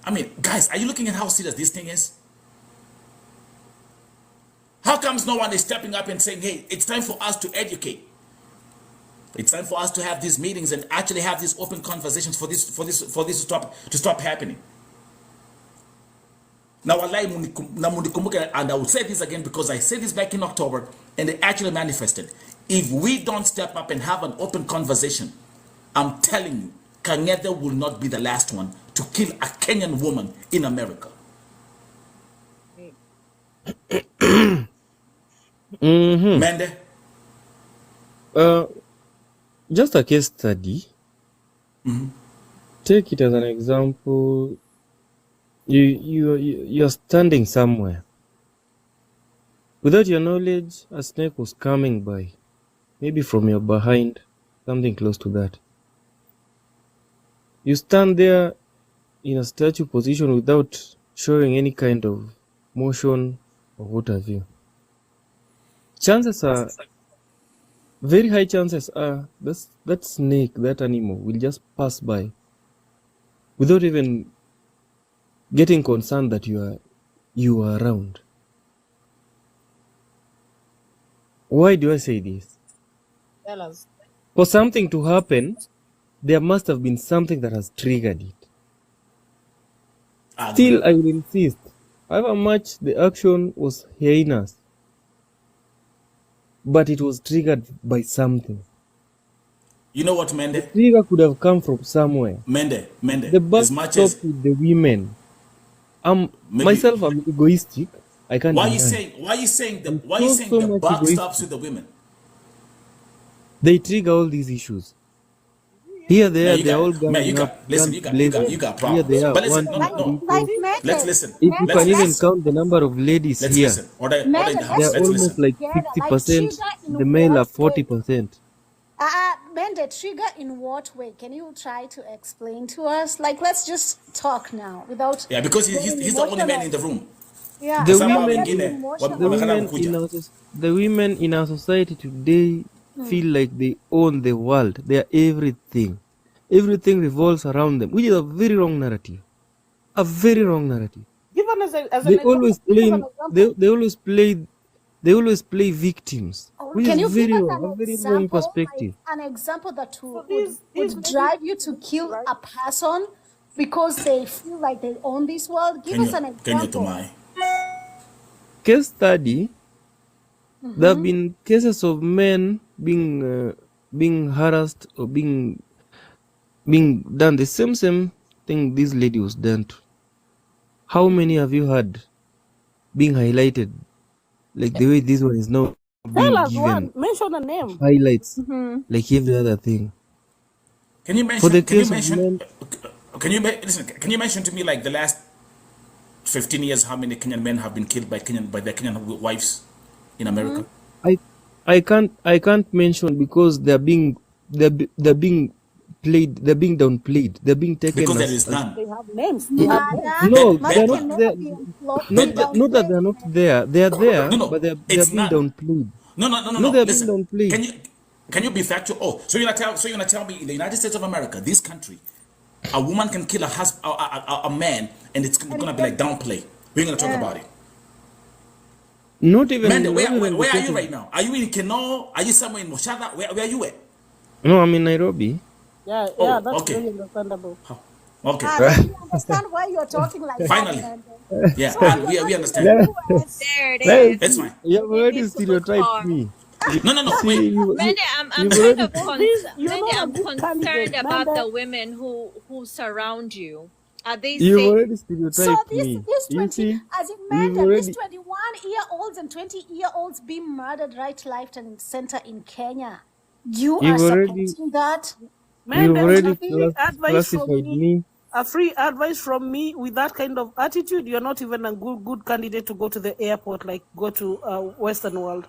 I mean, guys, are you looking at how serious this thing is? How comes no one is stepping up and saying, hey, it's time for us to educate. It's time for us to have these meetings and actually have these open conversations for this to stop happening. Now, and I will say this again because I said this back in October and it actually manifested. If we don't step up and have an open conversation, I'm telling you, Kangethe will not be the last one to kill a Kenyan woman in America. Mende? Just a case study. Take it as an example. You're standing somewhere. Without your knowledge, a snake was coming by. Maybe from your behind, something close to that. You stand there in a statue position without showing any kind of motion or what have you. Chances are, very high chances are, that snake, that animal will just pass by without even getting concerned that you are around. Why do I say this? Tell us. For something to happen, there must have been something that has triggered it. Still, I will insist, however much the action was heinous, but it was triggered by something. You know what, Mende? The trigger could have come from somewhere. Mende, The buck as much stopped as with the women. Myself, I'm egoistic. I can't. why deny. you saying the much buck egoistic. stops with the women? They trigger all these issues. Here, Man, they're all going up. Listen, you got problems. Here they are. But listen, One, no. two, three, four. Let's listen. If you Let's can even listen. count the number of ladies Let's here, listen. Order in the house. they're Let's almost listen. like Together, like 50%. trigger in The male are what way? 40%. Mende, trigger in what way? Can you try to explain to us? Like, let's just talk now without. Yeah, because he's getting the only man emotional. in the room. Yeah, The Sasa hao women, wengine emotional. the women in our society today feel like they own the world. They are everything. Everything revolves around them, which is a very wrong narrative. A very wrong narrative. Give us as They an always example. Give us an play. example. They always play victims, which Can is you give very us wrong. an A very wrong example, perspective. like an example that So would these drive you to kill right? a person because they feel like they own this world? Give us an Can you example. Tomai? Case study. There have been cases of men being harassed or being done the same thing this lady was done to. How many have you had being highlighted like the way this one is now Tell being us given one. Mention a name. highlights like every other thing? Can you For the mention? Can you case of mention? men, Listen? Can you mention to me like the last 15 years how many Kenyan men have been killed by their Kenyan wives in America? I can't mention because they're being played, they're being downplayed, they're being taken Because there as is none. They have names. They have names. no, Men- they're can not never there. be employed. Not that they're not there. They're there, No, but they're it's being not. downplayed. No. No, they're being Listen. downplayed. Can you be factual? Oh, so you're gonna tell me in the United States of America, this country, a woman can kill a man, and it's gonna be like downplay. We're gonna talk about it. Not even. Mende, not where even are because you of- right now? Are you in Keno? Are you somewhere in Moshada? Where are you at? No, I'm in Nairobi. Yeah, Oh, yeah, that's okay. very understandable. Okay. Then we understand why you're talking like Finally. that. Mende. Yeah, So and you're we not understand. in the US. There it Hey, is. That's fine. you've already need to look stereotyped hard. me. No. See, Wait. Mende, I'm you've kind already. of This, you Mende, know, I'm this concerned candidate, about Mende. the women who surround you. Are they You've safe? already So stereotyped these me. these You 20, see, as you you've mentioned, these already 21-year-olds and 20-year-olds being murdered right, left, and center in Kenya. You are you've already supporting that? you've Mendes, already a free advice from classified me. me. A free advice from me. With that kind of attitude, you're not even a good candidate to go to the airport. Like go to Western world.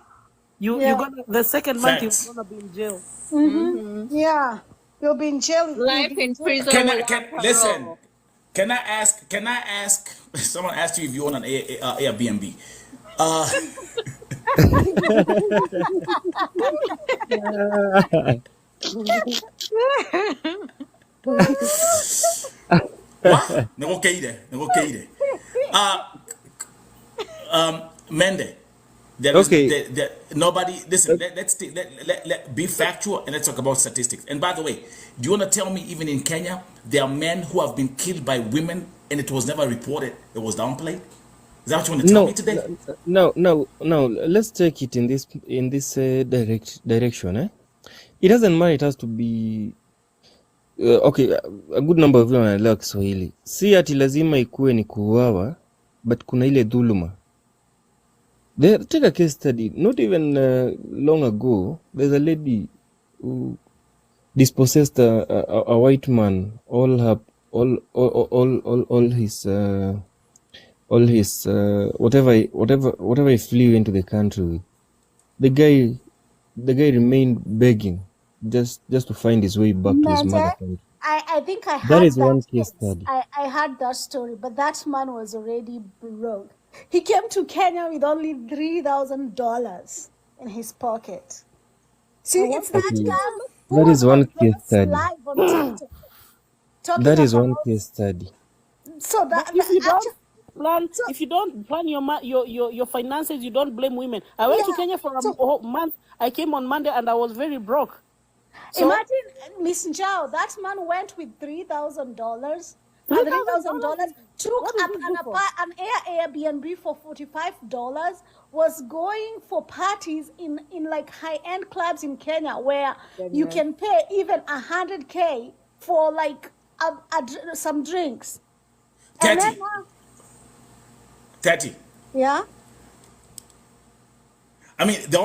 You Yeah. gonna the second month you're Facts. gonna be in jail. Yeah. You'll be in jail. You'll Life be in in jail. prison Can without listen? parole. Can I ask? Can I ask? Someone asked you if you own an Airbnb. What? Negokeide. Mende. There is Okay, nobody. Listen, let's be factual and let's talk about statistics. And by the way, do you want to tell me even in Kenya there are men who have been killed by women and it was never reported? It was downplayed. Is that what you want to tell me no, today? no. Let's take it in this direction. It doesn't matter. It has to be okay. A good number of them wanaelewa Kiswahili. Si ati lazima ikuwe ni kuuawa, but kuna ile dhuluma. Take a case study. Not even long ago, there's a lady who dispossessed a white man. All his whatever he flew into the country with. The guy remained begging just to find his way back to his mother Mende, country. I think I That heard is that one case case. study. I heard that story, but that man was already broke. He came to Kenya with only $3,000 in his pocket. See, it's that Okay, guy who that was is one case addressed study. live on TikTok talking That is about. one case study. So But that if you don't actually, plan, so if you don't plan your finances, you don't blame women. I went to yeah. Kenya for a So month. I came on Monday and I was very broke. So imagine, Miss Njao, that man went with $3,000 and $3,000. $3,000 took What is up this good for? an Airbnb for $45, was going for parties in like high-end clubs in Kenya where you Goodness. can pay even $100K for like some drinks. And then 30. yeah. I mean, the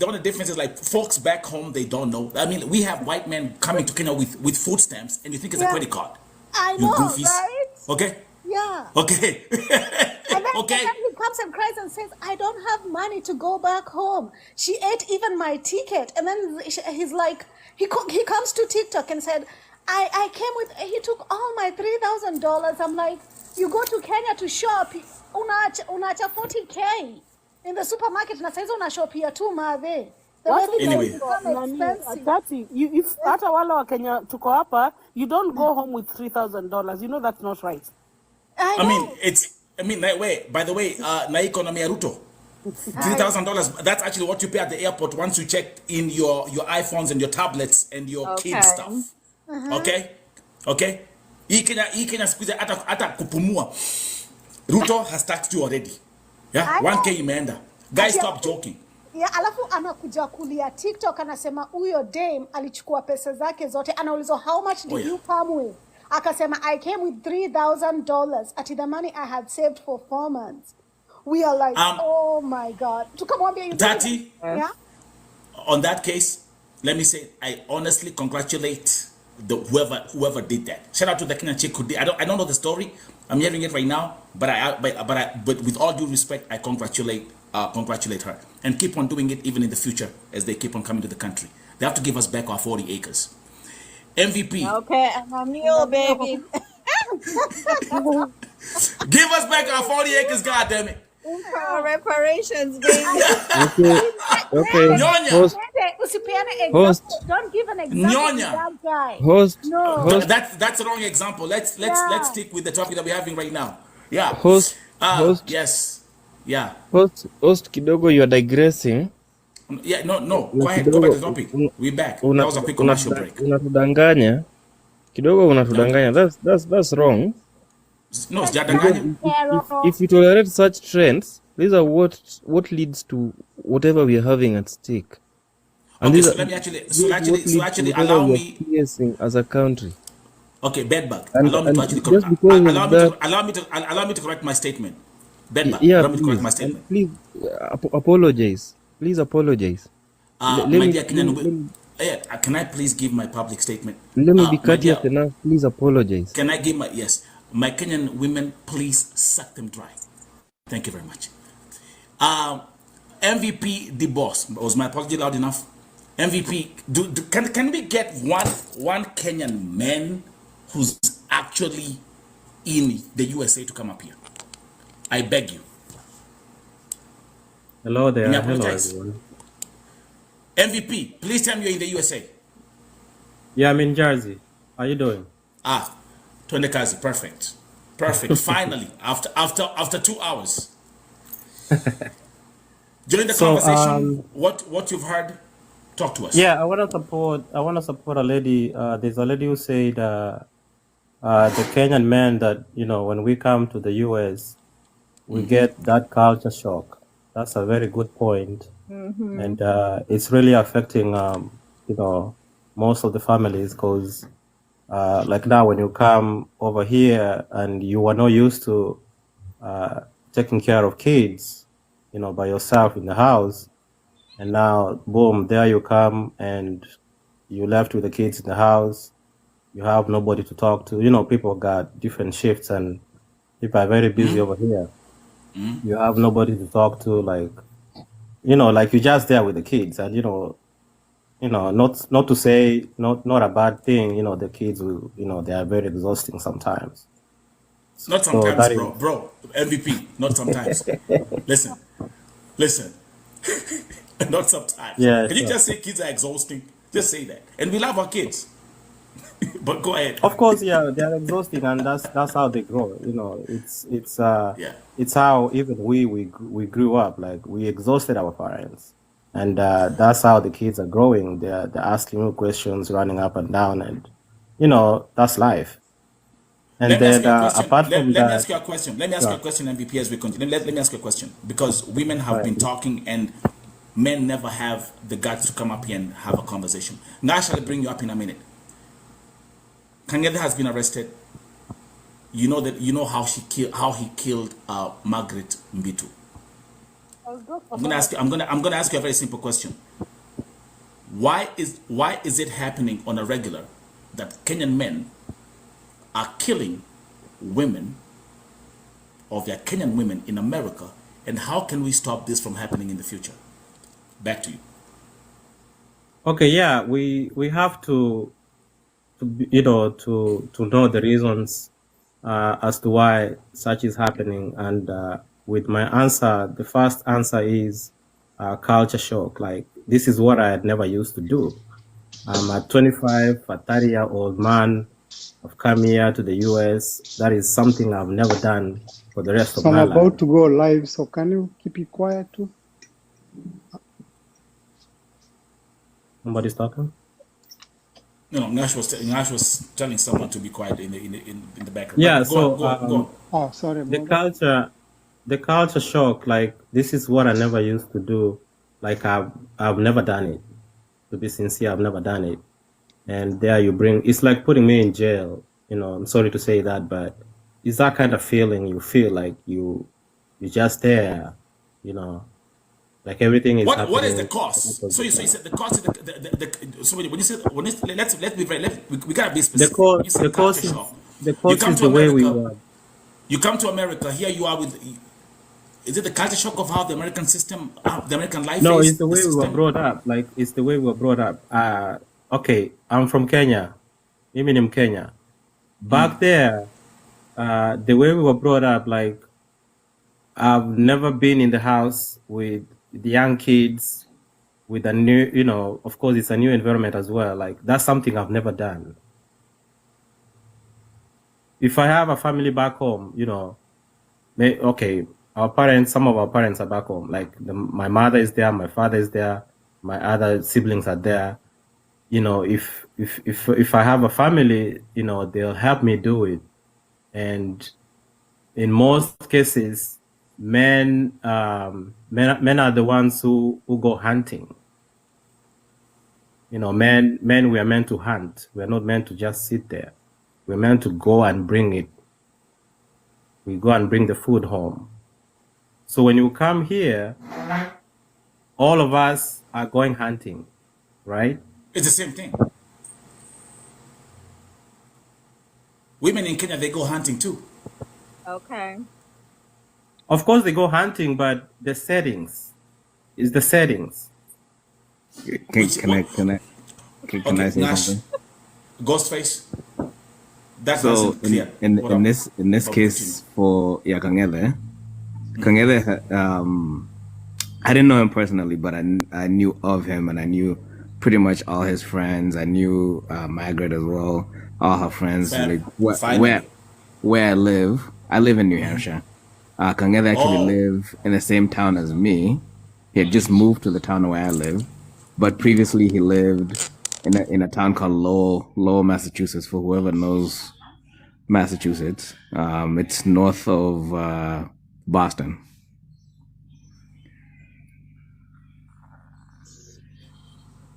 only difference is like folks back home, they don't know. I mean, we have white men coming to Kenya with food stamps, and you think it's a Yeah. credit card. I You know, goofies. right? Okay? Yeah. Okay. And then Okay. he comes and cries and says, I don't have money to go back home. She ate even my ticket. And then he's like, he comes to TikTok and said, I came with, he took all my $3,000. I'm like, you go to Kenya to shop, unacha 40K in the supermarket, na saizo unashopia tu madhe. The What wedding Anyway. has become Nani, expensive. if hata wale wa Kenya tuko hapa, you don't go home with $3,000. You know that's not right. I I mean, know. that way, by the way, na economy ya Ruto. $3,000. That's actually what you pay at the airport once you check in your iPhones and your tablets and your Okay. kid stuff. Okay? Okay? Hii Kenya siku hizi hata kupumua. Ruto has taxed you already. Yeah? I know. 1K imeenda. Guys, Ati- stop joking. Ya, alafu anakuja kulia TikTok anasema huyo dame alichukua pesa zake zote. Anaulizwa how much did Oh, yeah. you come with? Akasema I came with $3,000 ati the money I had saved for 4 months. We are like, oh my God. Tukamwambia you did it. Tati, Yeah? on that case, let me say, I honestly congratulate whoever did that. Shout out to the Kenyan chick who did. I don't know the story. I'm hearing it right now, but with all due respect, I congratulate her and keep on doing it even in the future as they keep on coming to the country. They have to give us back our 40 acres. MVP, Okay, and I'm new, baby. give us back our 40 acres, God damn it. Reparations, baby. Okay. Nyonya. Usipeane Host. example. Don't give an example Nyonya. to that guy. Host, No. host, That's the wrong example. Let's Yeah. stick with the topic that we're having right now. Yeah. host, Yes. Yeah. host kidogo, you are digressing. Yeah. No. Go ahead. Go back to the topic. We're back. That was a quick commercial break. Unatudanganya kidogo, unatudanganya. That's wrong. No, sijadanganya. If you tolerate such trends, these are what leads to whatever we are having at stake. And Okay, these so are- let me actually, these are what leads to whatever allow we are me. experiencing as a country. Okay, bedbug. Allow me to And actually just because of that, allow me to correct my statement. Bedbug. yeah, Allow me to correct my please, and statement. please apologize. Please apologize. Let My me dear let Kenyan, me, let me can I please give my public statement? let me be My courteous dear, enough. Please apologize. can I give my yes? My Kenyan women, please suck them dry. Thank you very much. Um, MVP the boss. Was my apology loud enough? MVP, can we get one Kenyan man who's actually in the USA to come up here? I beg you. Hello And I there. Hello, apologize. everyone. MVP, please tell me you're in the USA. Yeah, I'm in Jersey. How you doing? Ah, Twendekazi, perfect. Perfect. Finally, after 2 hours. During the So, conversation, what you've heard, talk to us. yeah, I want to support a lady. There's a lady who said, the Kenyan men that, when we come to the US, we get that culture shock. That's a very good point. Mm-hmm. And, it's really affecting, most of the families because, like now when you come over here and you are not used to, taking care of kids, by yourself in the house. And now, boom, there you come and you left with the kids in the house. You have nobody to talk to. People got different shifts and people are very busy over here. You have nobody to talk to, like you're just there with the kids and, not to say not a bad thing, the kids will, they are very exhausting sometimes. Not So sometimes, that bro. MVP, not sometimes. Listen, listen. Not sometimes. yeah, Can you sure. just say kids are exhausting? Just say that. And we love our kids. But go ahead. Of course, yeah, they are exhausting, and that's how they grow. Yeah. It's how even we grew up. Like we exhausted our parents, and that's how the kids are growing. They're asking you questions, running up and down, and that's life. And Let me ask then you a question. apart from Let me that, ask you a question. Let me ask you a sure, question, MVP, as we continue. Let me ask you a question. Because women have right. been talking and men never have the guts to come up here and have a conversation. Now I shall bring you up in a minute. Kangethe has been arrested. You know how he killed Margaret Mbitu. I was just I'm gonna about ask you. I'm gonna ask you a very simple question. Why is it happening on a regular that Kenyan men are killing women, or their Kenyan women in America, and how can we stop this from happening in the future? Back to you. Okay, yeah, we have to know the reasons as to why such is happening. And with my answer, the first answer is culture shock. Like this is what I had never used to do. I'm a 25, a 30-year-old man. I've come here to the US. That is something I've never done for the rest of So I'm my life. about to go live, so can you keep it quiet too? Somebody's talking? No, Nash was telling someone to be quiet in the background. Yeah, But so go on. Oh, sorry the about that. culture shock, like this is what I never used to do. Like I've never done it. To be sincere, I've never done it. And there you bring, it's like putting me in jail. I'm sorry to say that, but it's that kind of feeling you feel like you're just there, like everything is What is the happening. cost? So you said the cost is so when you said let's be very we gotta be The specific. When course, you say culture shock, the you course come is to the way we America. were. You come to America. Here you are with. Is it the culture shock of how the American system, the American life No, it's is, the the way we were system? brought up. Like it's the way we were brought up. Okay, I'm from Kenya. Even in Kenya, back there, the way we were brought up, like I've never been in the house with the young kids with a new, of course, it's a new environment as well. Like that's something I've never done. If I have a family back home, okay, some of our parents are back home. Like my mother is there, my father is there, my other siblings are there. If I have a family, they'll help me do it. And in most cases, men are the ones who go hunting. Men we are meant to hunt. We are not meant to just sit there. we're meant to go and bring it. We go and bring the food home. So when you come here, all of us are going hunting, right? It's the same thing. Women in Kenya, they go hunting too. Okay. Of course, they go hunting, but the settings is the settings. Which Can I okay, say Nash, something? Ghostface. That So wasn't clear. in What up? in this But continue. case for Kangethe, I didn't know him personally, but I knew of him and I knew pretty much all his friends. I knew Margaret as well, all her friends. Like Finally. where I live. I live in New Hampshire. Kangethe actually Oh, lived in the same town as me. He had just moved to the town where I live, but previously he lived in a town called Lowell, Massachusetts. For whoever knows Massachusetts, it's north of Boston.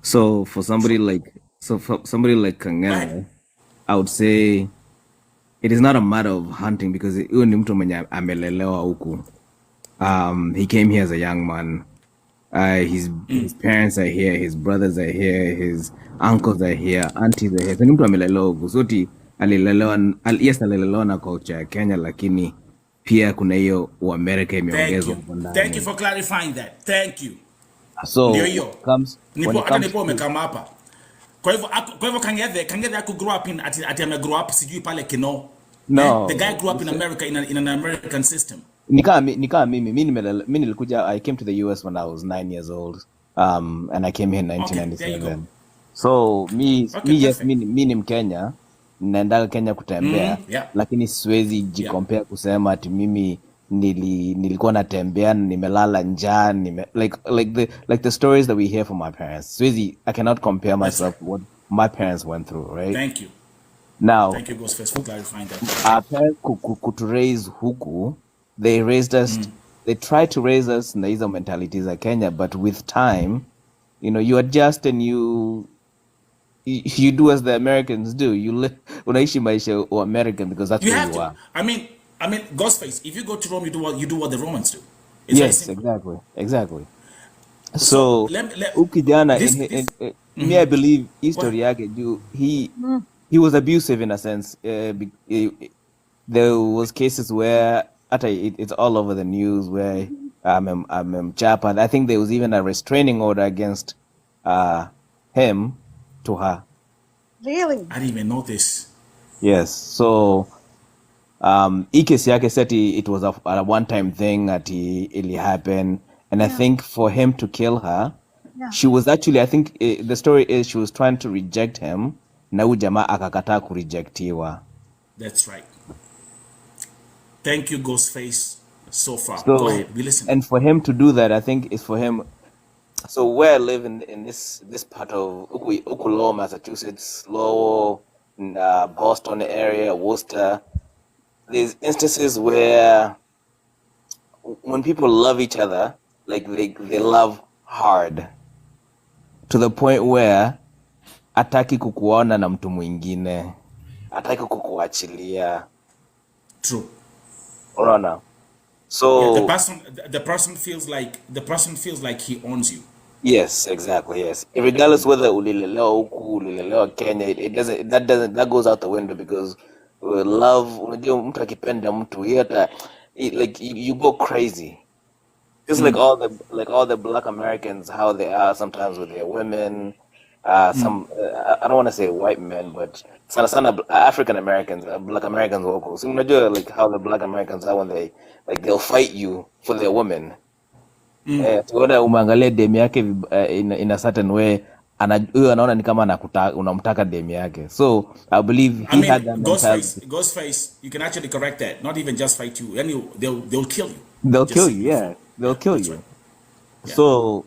So for somebody like go ahead. Kangethe, I would say it is not a matter of hunting because huyu ni mtu mwenye amelelewa huku. He came here as a young man. His parents are here, his brothers are here, his uncles are here, aunties are here. So ni mtu amelelewa huku. Soti alilelewa na culture ya Kenya, lakini pia kuna hiyo Uamerika Thank imeongezwa you. hapo Thank you ndani. for clarifying that. Thank you. Ndio So hiyo. when Nipo it hata comes nipo to umekama hapa. Kwa hivyo Kangethe aku grow up in ati ame grow up sijui pale Kino. The guy no, grew up in America in an American system. nikaa mimi nilikuja, I came to the US when I was 9 years old, and I came here in Okay, there you go. 1997. So Okay, yes, perfect. mi ni Mkenya, naenda Kenya kutembea, Yeah. lakini siwezi Yeah. jikompea kusema ati mimi nilikuwa natembea nimelala njaa like the stories that we hear from my parents. Siwezi, I cannot compare That's myself right. to what my parents went through, right? Thank you. Now, Thank you, Ghostface, for clarifying that. our parents kuturaise huku, they raised us, they tried to raise us na hizo mentalities za Kenya, but with time, you adjust and you do as the Americans do. You live unaishi maisha wa American because that's You where have you to. are. I mean, Ghostface, if you go to Rome, you do what the Romans do. It's very Yes, simple. exactly. So So let ukijana this me, I believe history yake juu he was abusive in a sense. There was cases where it's all over the news where Chapa. I think there was even a restraining order against him to her. Really? I didn't even know this. Yes. So hii kesi yake seti it was a one-time thing that it happened, and I think for him to kill her, she was actually, I think the story is she was trying to reject him na huyu jamaa akakataa kurejectiwa. That's right. Thank you, Ghostface, so far. Go So, ahead, we listen. and for him to do that, I think it's for him. So where I live in this part of Lowell, Massachusetts, Lowell, Boston area, Worcester, there's instances where when people love each other, like they love hard to the point where ataki kukuona na mtu mwingine, ataki kukuachilia. True. Unaona? So Yeah, the person feels like he owns you. yes, exactly, yes. Regardless whether ulilelewa huku, ulilelewa Kenya, that goes out the window because love, unajua mtu akipenda mtu, like you go crazy. Just like all the Black Americans, how they are sometimes with their women. Some I don't want to say white men, but sana African Americans, Black Americans local. So unajua like how the Black Americans are when they'll fight you for their women. Tuona umeangalia demu yake in a certain way, huyo anaona ni kama unamtaka demu yake. So I believe he had that mentality. Ghostface, you can actually correct that. Not even just fight you. Anyway, they'll kill you. They'll Just kill say you, before. yeah. They'll kill That's you. right. Yeah. So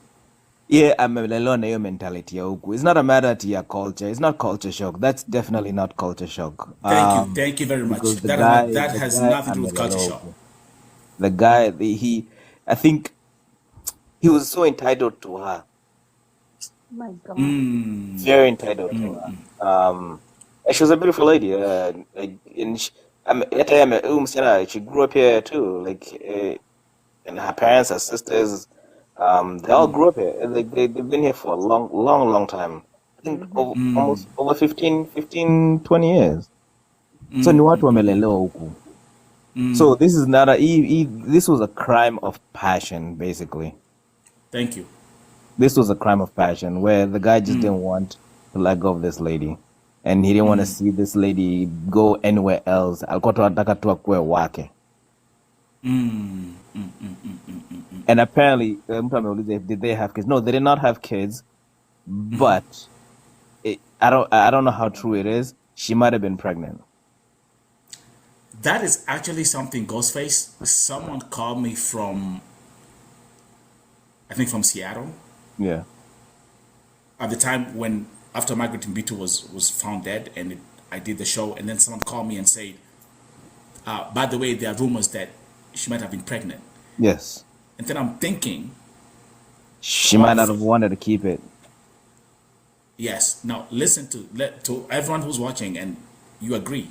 yeah, amelelewa na hiyo mentality ya huku. It's not a matter of your culture. It's not culture shock. That's definitely not culture shock. Thank you very much. Because That has nothing to do with culture amelelewa shock. huku. The guy, I think he was so entitled to her. My God. Very entitled to her. She was a beautiful lady. Like, and she, at the time, she grew up here too. Like, and her parents, her sisters, they all grew up here. Like, they've been here for a long, long, long time. I think almost over 20 years. So ni watu wamelelewa huku. So this is not this was a crime of passion, basically. Thank you. This was a crime of passion where the guy just didn't want to let go of this lady. And he didn't want to see this lady go anywhere else. Alikuwa tu anataka tu akuwe wake. And apparently, mtu ameuliza, did they have kids? No, they did not have kids. But I don't know how true it is. She might have been pregnant. That is actually something, Ghostface. Someone called me from, I think from Seattle, Yeah. at the time when after Margaret Mbitu was found dead, and I did the show, and then someone called me and said, by the way, there are rumors that she might have been pregnant. Yes. And then I'm thinking, She might not have wanted to keep it. yes. Now listen to everyone who's watching, and you agree.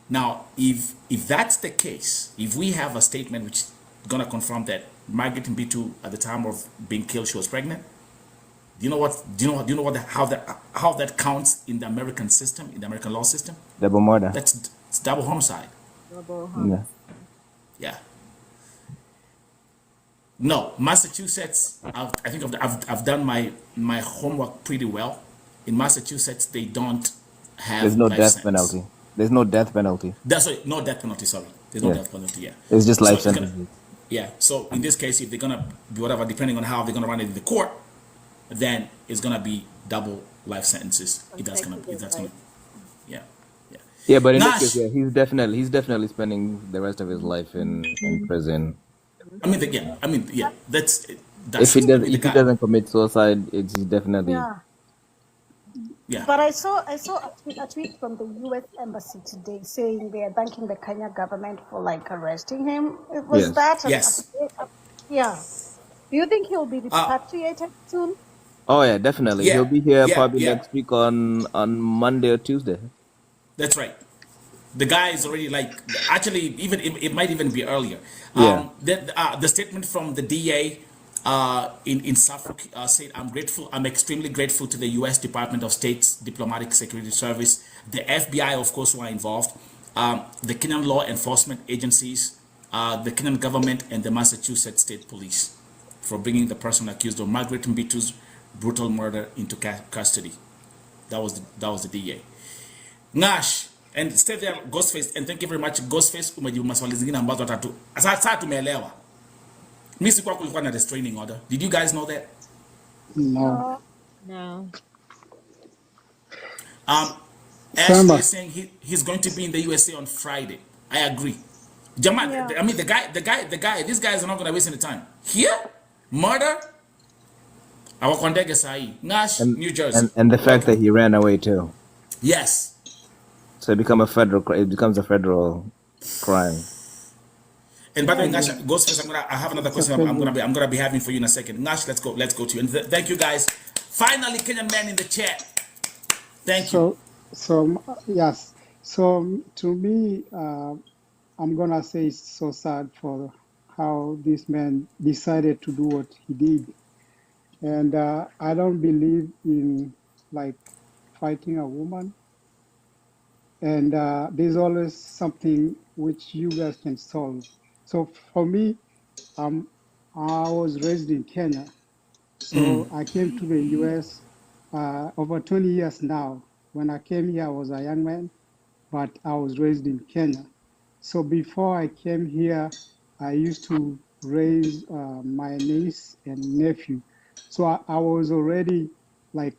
Now, if that's the case, if we have a statement which is gonna confirm that Margaret Mbitu at the time of being killed she was pregnant, do you know what how that counts in the American system, in the American law system? Double murder. It's double homicide. Yeah. Yeah. No, Massachusetts. I think I've done my homework pretty well. In Massachusetts, they don't have There's no life death sentence. penalty. There's no death penalty. That's right, no death penalty. Sorry, there's no Yeah. death penalty. Yeah, It's just so life it's gonna, sentences. yeah. So in this case, if they're gonna be whatever, depending on how they're gonna run it in the court, then it's gonna be double life sentences. If that's gonna, yeah, yeah. Yeah, but in this Nash, case, yeah, he's definitely spending the rest of his life in prison. I mean, yeah. That's If he I does, mean, the if he guy, doesn't commit suicide, it's definitely Yeah. yeah. But I saw a tweet from the U.S. Embassy today saying they are thanking the Kenya government for like arresting him. It was yes. that Yes. yeah. Do you think he'll be repatriated soon? Oh yeah, definitely. He'll Yeah, be here yeah, probably yeah. next week on Monday or Tuesday. That's right. The guy is already like, actually, even it might even be earlier. Yeah. The statement from the DA in Suffolk said, I'm extremely grateful to the U.S. Department of State's Diplomatic Security Service, the FBI, of course, who are involved, the Kenyan law enforcement agencies, the Kenyan government, and the Massachusetts State Police for bringing the person accused of Margaret Mbitu's brutal murder into custody. That was the DA. Nash, and stay there, Ghostface, and thank you very much, Ghostface. Umejibu maswali zingine ambazo tatu. Sasa tumeelewa. Mimi sikuwa kulikuwa na restraining order. Did you guys know that? No. No. Ashley Samba. is saying he's going to be in the USA on Friday. I agree. Jamal, Yeah. I mean these guys are not going to waste any time. Here, murder. Awakondege sahi. Nash, New Jersey. And the fact that he ran away too. Yes. So it becomes a federal crime. And by the way, Nash, Ghostface, I have another question I'm gonna be having for you in a second. Nash, let's go to you. And thank you guys. Finally, Kenyan man in the chat. Thank you. Yes. So to me, I'm gonna say it's so sad for how this man decided to do what he did, and I don't believe in like fighting a woman. And there's always something which you guys can solve. So for me, I was raised in Kenya, so I came to the US over 20 years now. When I came here, I was a young man, but I was raised in Kenya. So before I came here, I used to raise my niece and nephew. So I was already like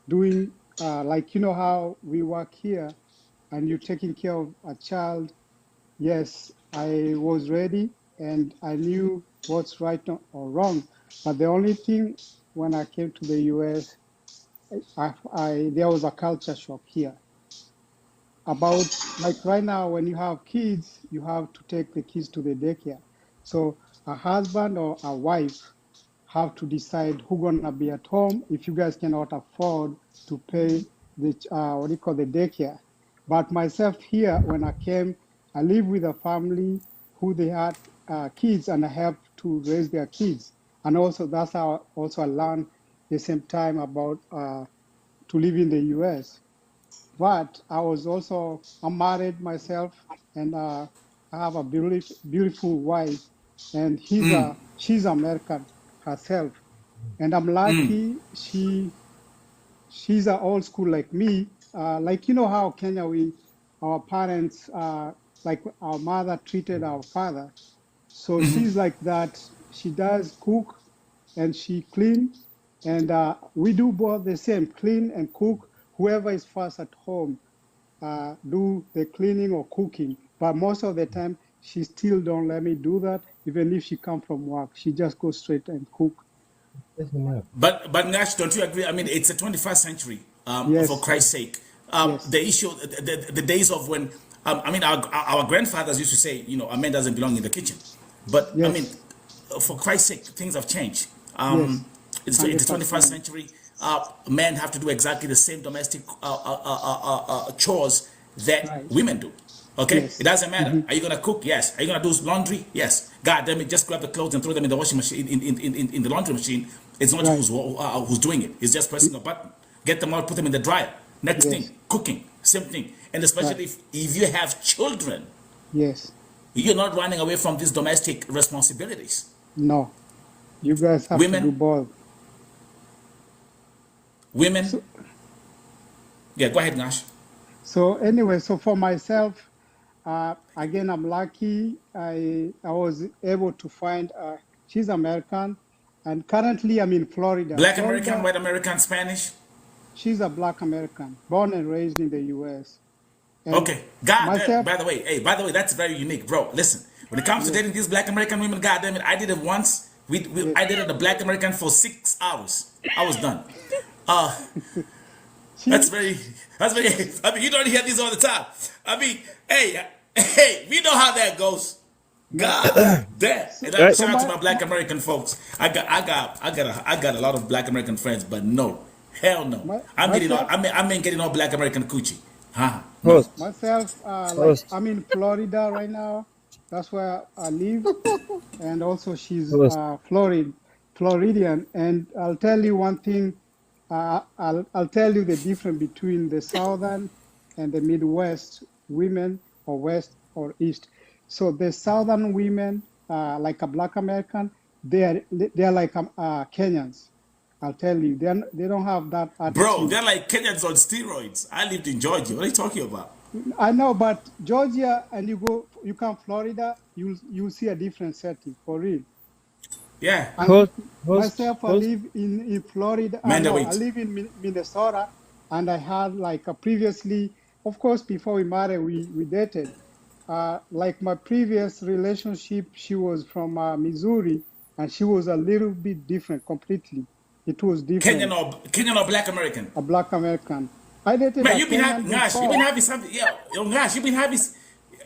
doing, like, you know how we work here and you're taking care of a child. Yes, I was ready and I knew what's right or wrong. But the only thing when I came to the US, there was a culture shock here about, like, right now when you have kids, you have to take the kids to the daycare. So a husband or a wife have to decide who's gonna be at home if you guys cannot afford to pay what do you call the daycare. But myself here, when I came, I live with a family who they had kids, and I helped to raise their kids. And also that's how also I learned the same time about to live in the U.S. But I was also I'm married myself, and I have a beautiful wife, and she's American herself, and I'm lucky she's a old school like me. Like you know how Kenya our parents like our mother treated our father. So she's like that. She does cook and she clean, and we do both the same, clean and cook. Whoever is first at home do the cleaning or cooking. But most of the time, she still don't let me do that. Even if she come from work, she just goes straight and cook. Yes, ma'am. But Nash, don't you agree? I mean, it's the 21st century. For Yes, Christ's sake, yes, the issue, the days of when, I mean, our grandfathers used to say, a man doesn't belong in the kitchen. But I mean, yes, for Christ's sake, things have changed. yes, It's the 21st 100%. century. Men have to do exactly the same domestic chores that Right. women do. Okay, it Yes. doesn't matter. Hmm. Are you gonna cook? Yes. Are you gonna do laundry? Yes. God damn it! Just grab the clothes and throw them in the washing machine, in the laundry machine. It's not you Right. who's doing it. It's just pressing a button. Get them out, put them in the dryer. Next Yes. thing, cooking, same thing. And Right. especially if you have children, Yes. you're not running away from these domestic responsibilities. No. You guys have to do Women, both. women. So Yeah, go ahead, Nash. so anyway, so for myself, again, I'm lucky. I was able to find. She's American, and currently I'm in Florida. Black American, Florida. white American, Spanish. She's a Black American, born and raised in the U.S. And Okay. God damn. myself, By the way, that's very unique, bro. Listen, when it comes to dating yes, these Black American women, God damn it, I did it once. yes. I dated a Black American for 6 hours. I was done. That's She, very. That's very. I mean, you don't hear these all the time. I mean, hey, we know how that goes. yeah, yeah. God damn. So, And Right. so shout out to my Black American folks. I got a lot of Black American friends, but no, hell no. myself, I mean getting all Black American coochie. Huh? No. Host, myself, like host, I'm in Florida right now. That's where I live. And also she's host. Floridian. And I'll tell you one thing. I'll tell you the difference between the Southern and the Midwest women, or West or East. So the Southern women, like a Black American, they are like Kenyans. I'll tell you, they don't have that Bro, attitude. they're like Kenyans on steroids. I lived in Georgia. What are you talking about? I know, but Georgia, and you come Florida, you see a different setting for real. Yeah. And Host, host, myself, I host. live in Florida. Man, they No, I wait. live in Minnesota, and I had like a previously, of course, before we married, we dated. Like my previous relationship, she was from Missouri, and she was a little bit different completely. It was different, Kenyan or Black American. a Black American. I dated Man, a you've been having Kenyan Nash. You've been before. having something. Yeah, yo, Nash. You've been having.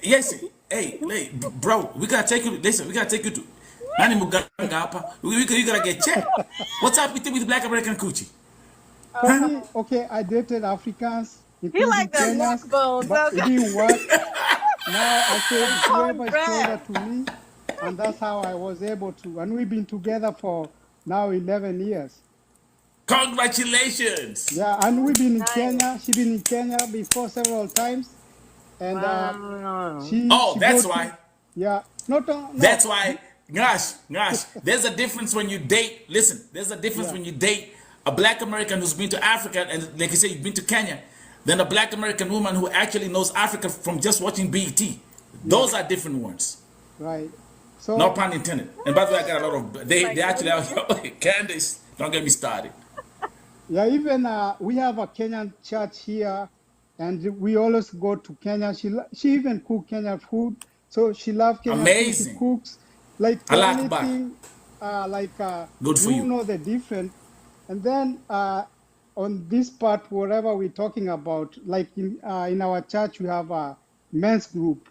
Yes. Hey, bro. We gotta take you. Listen, we gotta take you to. Nani muganga hapa. We gotta get checked. What's up with you with Black American coochie? For Huh? me, okay, I dated Africans, He including like the black Kenyans, bones. but it didn't work. Now I said whoever is closer Congrats. to me, and that's how I was able to. And we've been together for now 11 years. Congratulations. Yeah, and we've been in Nice. Kenya. She's been in Kenya before several times, and Wow. Oh, she go that's to, why. yeah, not That's no, why, gosh, there's a difference when you date. Listen, there's a difference yeah, when you date a Black American who's been to Africa and, like you say, you've been to Kenya, than a Black American woman who actually knows Africa from just watching BET. Those yes, are different ones. right. No So pun intended. And by the way, I got a lot of. They Like actually what? Candace. Don't get me started. yeah, even we have a Kenyan church here, and we always go to Kenya. She even cook Kenyan food, so she loves Kenyan food. She Amazing. cooks like for Allah Akbar. anything, like Good for you you. know the different. And then on this part, whatever we're talking about, like in our church, we have a men's group,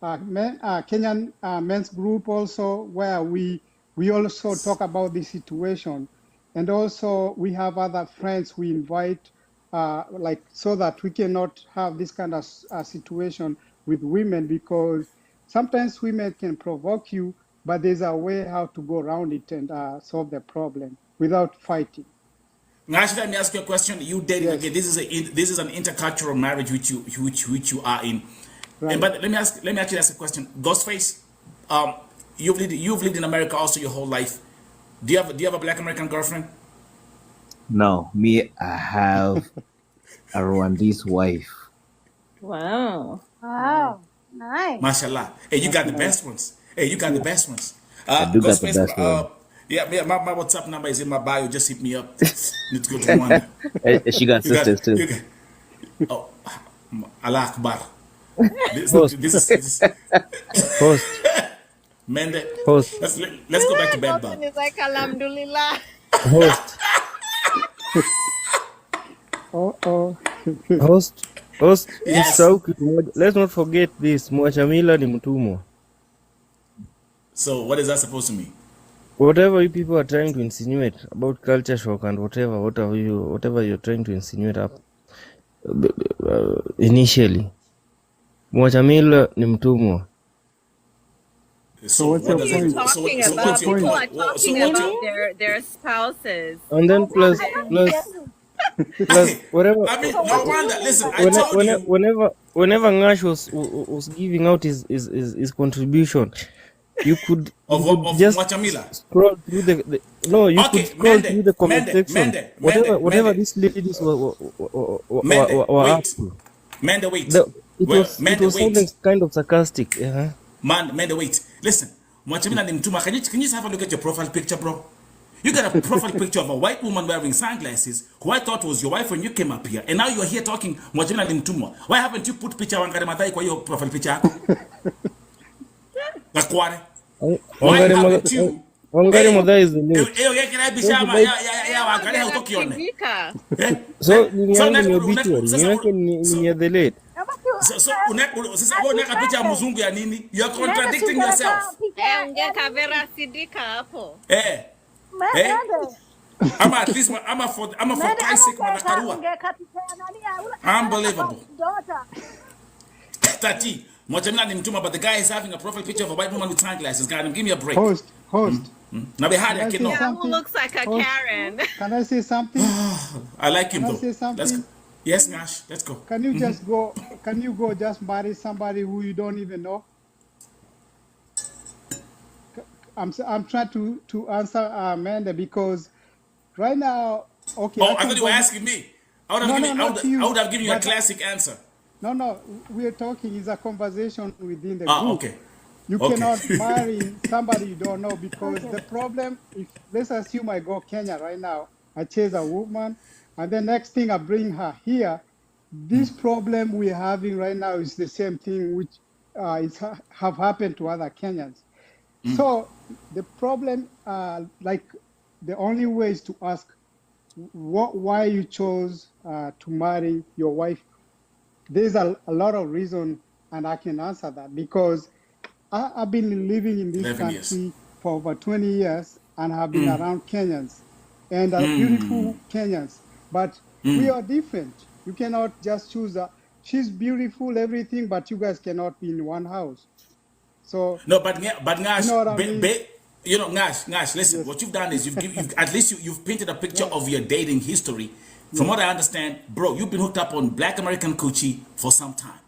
Kenyan men's group also, where we also talk about the situation. And also we have other friends we invite like so that we cannot have this kind of situation with women, because sometimes women can provoke you, but there's a way how to go around it and solve the problem without fighting. Ngash, let me ask you a question. You dating Yes, again? This is an intercultural marriage which you are in. And right. but let me actually ask a question. Ghostface, you've lived in America also your whole life. Do you have a Black American girlfriend? No, me, I have a Rwandese wife. Wow. Wow, nice. Mashallah. Hey, you got the Nice. best ones. Hey, you got the best ones. I do got the Ghostface, best one. yeah, my WhatsApp number is in my bio. Just hit me up. Need to go to Rwanda. She got You got, sisters too. you got. Oh, Allah Akbar. This, Host, this is host, Mende. host, Let's go back to bed, Dalton Bob. is like, Alhamdulillah. host, Oh. host. Yes. Let's not forget this. Mwachamila ni mtumwa. So what is that supposed to mean? Whatever you people are trying to insinuate about culture shock and whatever you're trying to insinuate up initially, Mwachamila ni mtumwa. So what's what your does point? it? So Talking what's about your people point? are talking What's about your? their spouses. And then plus whatever. I mean, no wonder. Listen, I told you. Whenever Ngash was giving out his contribution, you could Of just Mwachamila. scroll through the no, you could Okay, scroll through the comment section. Whatever Mende, these ladies were wait, up to. Mende, wait. It was something kind of sarcastic. Mende, wait. Listen, Mwachamila ni mtuma. Can you just have a look at your profile picture, bro? You got a profile picture of a white woman wearing sunglasses who I thought was your wife when you came up here, and now you are here talking Mwachamila ni mtumwa. Why haven't you put picture Wangari Maathai kwa your profile picture yako? Gakware. Why haven't you? Wangari Maathai is the new. Ya Wangari hautokione. Sidika. So ni yangu ni obituary. Ni yake ni ya the late. So sasa wewe unaweka picha ya mzungu ya nini? You are contradicting yourself. Ungeka Vera Sidika hapo. I'm at least I'm for Christ's sake madakarua. Unbelievable. Tati, Mwachamila ni mtuma, but the guy is having a profile picture of a white woman with sunglasses. God, give me a break. Host. Now be hard, Can I say no. Who something? looks like a Host, Karen? Can I say something? I like him Can I though. say something? Let's go. Yes, Nash, let's go. Can you just go? Can you go just marry somebody who you don't even know? I'm trying to answer Amanda, because right now, okay. Oh, I thought you were asking me. I would have given you a but- classic answer. No, we're talking. It's a conversation within the group. Okay. You Okay. cannot marry somebody you don't know, because the problem, if let's assume I go Kenya right now, I chase a woman, and the next thing I bring her here, this problem we're having right now is the same thing which have happened to other Kenyans. So the problem, like the only way is to ask why you chose to marry your wife. There's a lot of reason, and I can answer that, because I've been living in this 11 years. country for over 20 years and have been around Kenyans, and beautiful Kenyans. But we are different. You cannot just choose she's beautiful, everything, but you guys cannot be in one house. So No, but Ngash, you know what I mean? Ngash, listen. Yes. What you've done is you've at least you've painted a picture of your dating history. From what I understand, bro, you've been hooked up on Black American coochie for some time.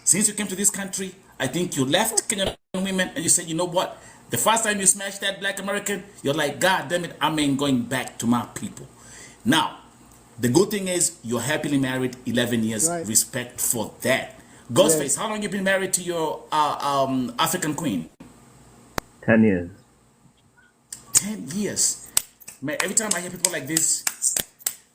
Since you came to this country, I think you left Kenyan women and you said, you know what? The first time you smashed that Black American, you're like, God damn it, I ain't going back to my people. Now, the good thing is you're happily married 11 years. Right. Respect for that. Ghostface, Yes. how long you been married to your African queen? 10 years. 10 years. Man, every time I hear people like this,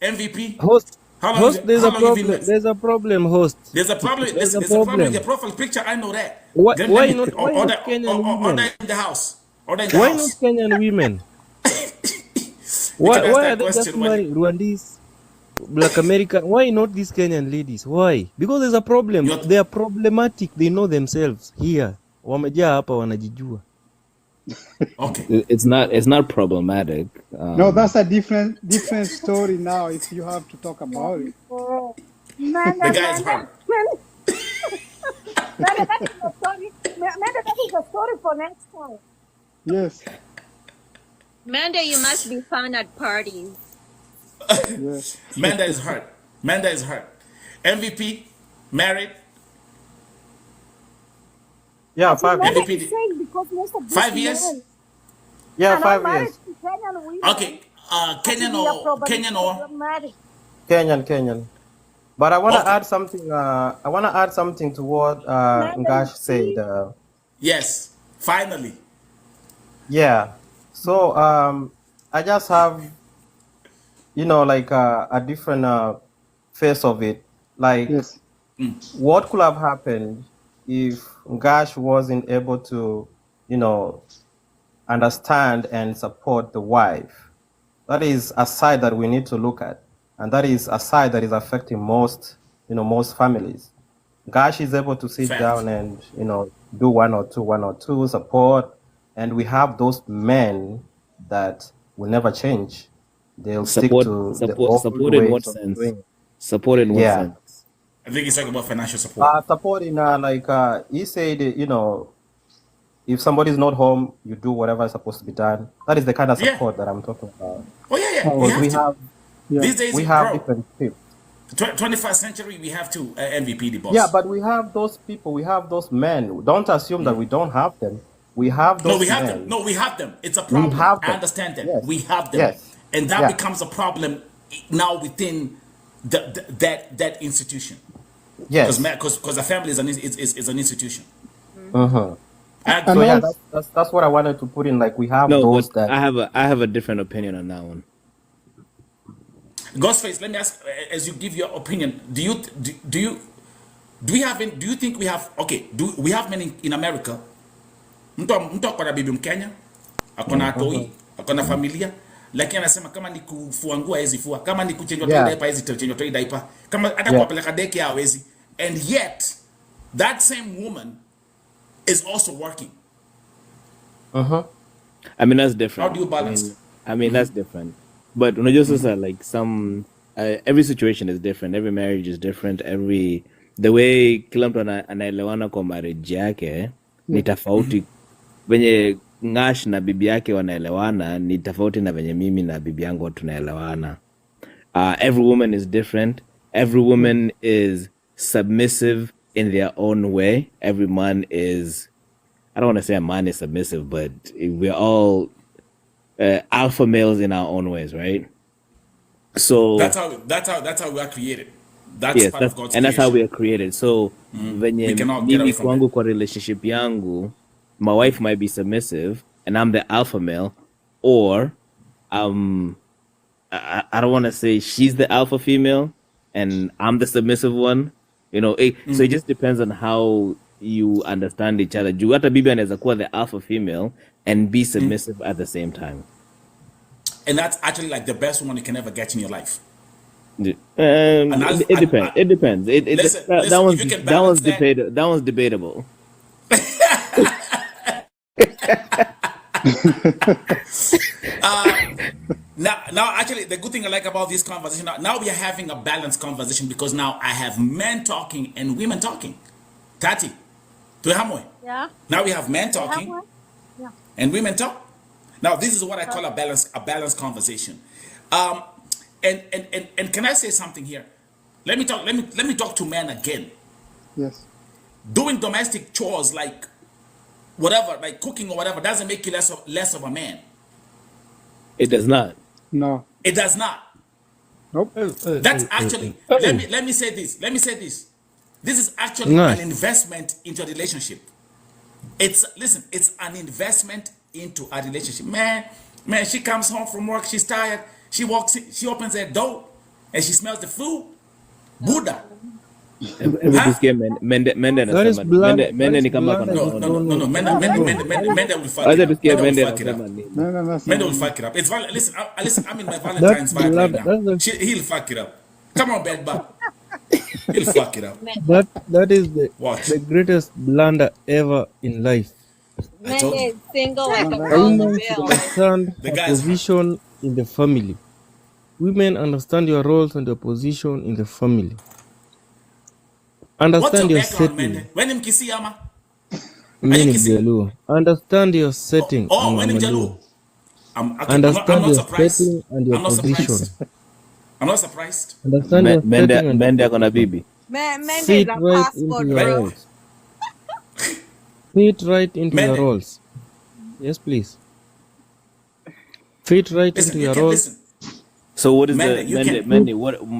MVP. Host, How long host, you- there's how a long you been problem. with- There's a problem, host. There's a problem. There's Listen, a there's a problem with problem. your profile picture. I know that. Why Then not? let me- Why not Kenyan women? order in the house. Order in the Why house. not Kenyan women? You can ask Why that are they just question when- marrying Rwandese, Black American? Why not these Kenyan ladies? Why? Because there's a problem. You're- They are problematic. They know themselves. Here, wamejaa hapa wanajijua. Okay. It's not problematic. No, that's a different story now if you have to talk about it. The guy is hurt. Manda, that is a story. Manda, that is a story for next time. Yes. Manda, you must be fun at parties. Yes. Manda is hurt. Manda is hurt. MVP, married. Yeah, I think 5 years. Manda is MVP, saying because most of these 5 years. men Yeah, are not 5 married years. to Kenyan women. Okay, Kenyan We are or probably Kenyan or problematic. Kenyan. But I want to okay. add something. I want to add something to what Manda, you Ngash said. see, Yes, finally. Yeah. So I just have, like a different face of it. Like, Yes. what could have happened if Ngash wasn't able to, understand and support the wife? That is a side that we need to look at, and that is a side that is affecting most families. Gash is able to sit Fact. down and do one or two support, and we have those men that will never change. They'll stick to the old Support in what ways of sense? doing it. Support in what Yeah, sense? I think he's talking about financial support. support in he said, if somebody's not home, you do whatever is supposed to be done. That is the kind of Yeah. support that I'm talking about. Oh yeah. Oh, We Because have to. yeah. These days, we have bro. different people. 21st century, we have to MVP the boss. Yeah, but we have those people. We have those men. Don't assume that we don't have them. We have those No, we have men. them. No, we have them. It's a We problem. have I them. understand that. Yes. We have them. Yes. And that Yeah. becomes a problem now within that institution. Yes. Because a family is an institution. Uh-huh. I And So agree. yeah, also, that's what I wanted to put in. Like we have No, those but that. I have a different opinion on that one. Ghostface, let me ask, as you give your opinion, do you think we have, okay, do we have men in America? Mtu akona bibi Mkenya, akona atoi, akona familia, lakini anasema kama ni kufua nguo hawezi fua, kama ni kuchange Yeah. diaper hawezi change diaper, kama hata Yeah. kuwapeleka deke hawezi, and yet that same woman is also working. Uh-huh. I mean, that's different. How do you balance? I mean, that's different. But unajua sasa, like every situation is different. Every marriage is different. The way kila mtu anaelewana kwa marriage yake ni tofauti. Venye Ngash na bibi yake wanaelewana ni tofauti na venye mimi na bibi yangu tunaelewana. Every woman is different. Every woman is submissive in their own way. Every man is, I don't want to say a man is submissive, but we're all alpha males in our own ways, right? So That's how we are created. That's yes, part of God's and that's how creation. we are created. So We venye cannot get away mimi from kwangu kwa relationship yangu, my wife might be submissive and I'm the alpha male, or I don't want to say she's the alpha female and I'm the submissive one. So it just depends on how you understand each other. Juu hata bibi anaweza kuwa the alpha female and be submissive at the same time. And that's actually like the best woman you can ever get in your life. It depends. It depends. Listen, if you can That one's balance that- debatable. That one's debatable. Now, actually, the good thing I like about this conversation, now we are having a balanced conversation because now I have men talking and women talking. Tati, tuhamwe. Yeah. Now we have men talking Yeah. and women talk. Now this is what I call a balanced conversation. And can I say something here? Let me talk to men again. yes. Doing domestic chores like whatever, like cooking or whatever, doesn't make you less of a man. It does not. No. It does not. Nope. That's actually let me say this. This is actually Nice. an investment into a relationship. It's an investment into a relationship. Man, she comes home from work, she's tired. She walks in, she opens her door and she smells the food. Buddha. Tusikie mende That is anasema blood. mende ni kama That is kona No. Mende will fuck Acha it up. tusikie Mende mende will fuck it up. anasema nini. No, that's Mende not- will fuck it up. It's listen, I'm in my Valentine's That's vibe right blood. now. That's He'll fuck it up. Come on, bad boy. He'll fuck it up. that is Watch. the greatest blunder ever in life. I told Mende you. is single like a A dollar woman should bill. understand The her guy is hurt. position in the family. Women understand your roles and your position in the family. What's your Understand your background, setting. Mende? When him kisi ama? Are Mimi you ni kissing? Mjaluo. Understand your setting. I'm a When him Mjaluo. jalu. Okay, I'm Understand not your surprised. setting and your I'm not position. surprised. I'm not surprised. Understand your setting and your Mende ako na position. bibi. Mende is Fit a right into passport your Right? bro. roles. Fit right into your Mende, roles. Yes, please. Fit right listen, into you your can roles. listen. So what is the Mende, you can. Mende?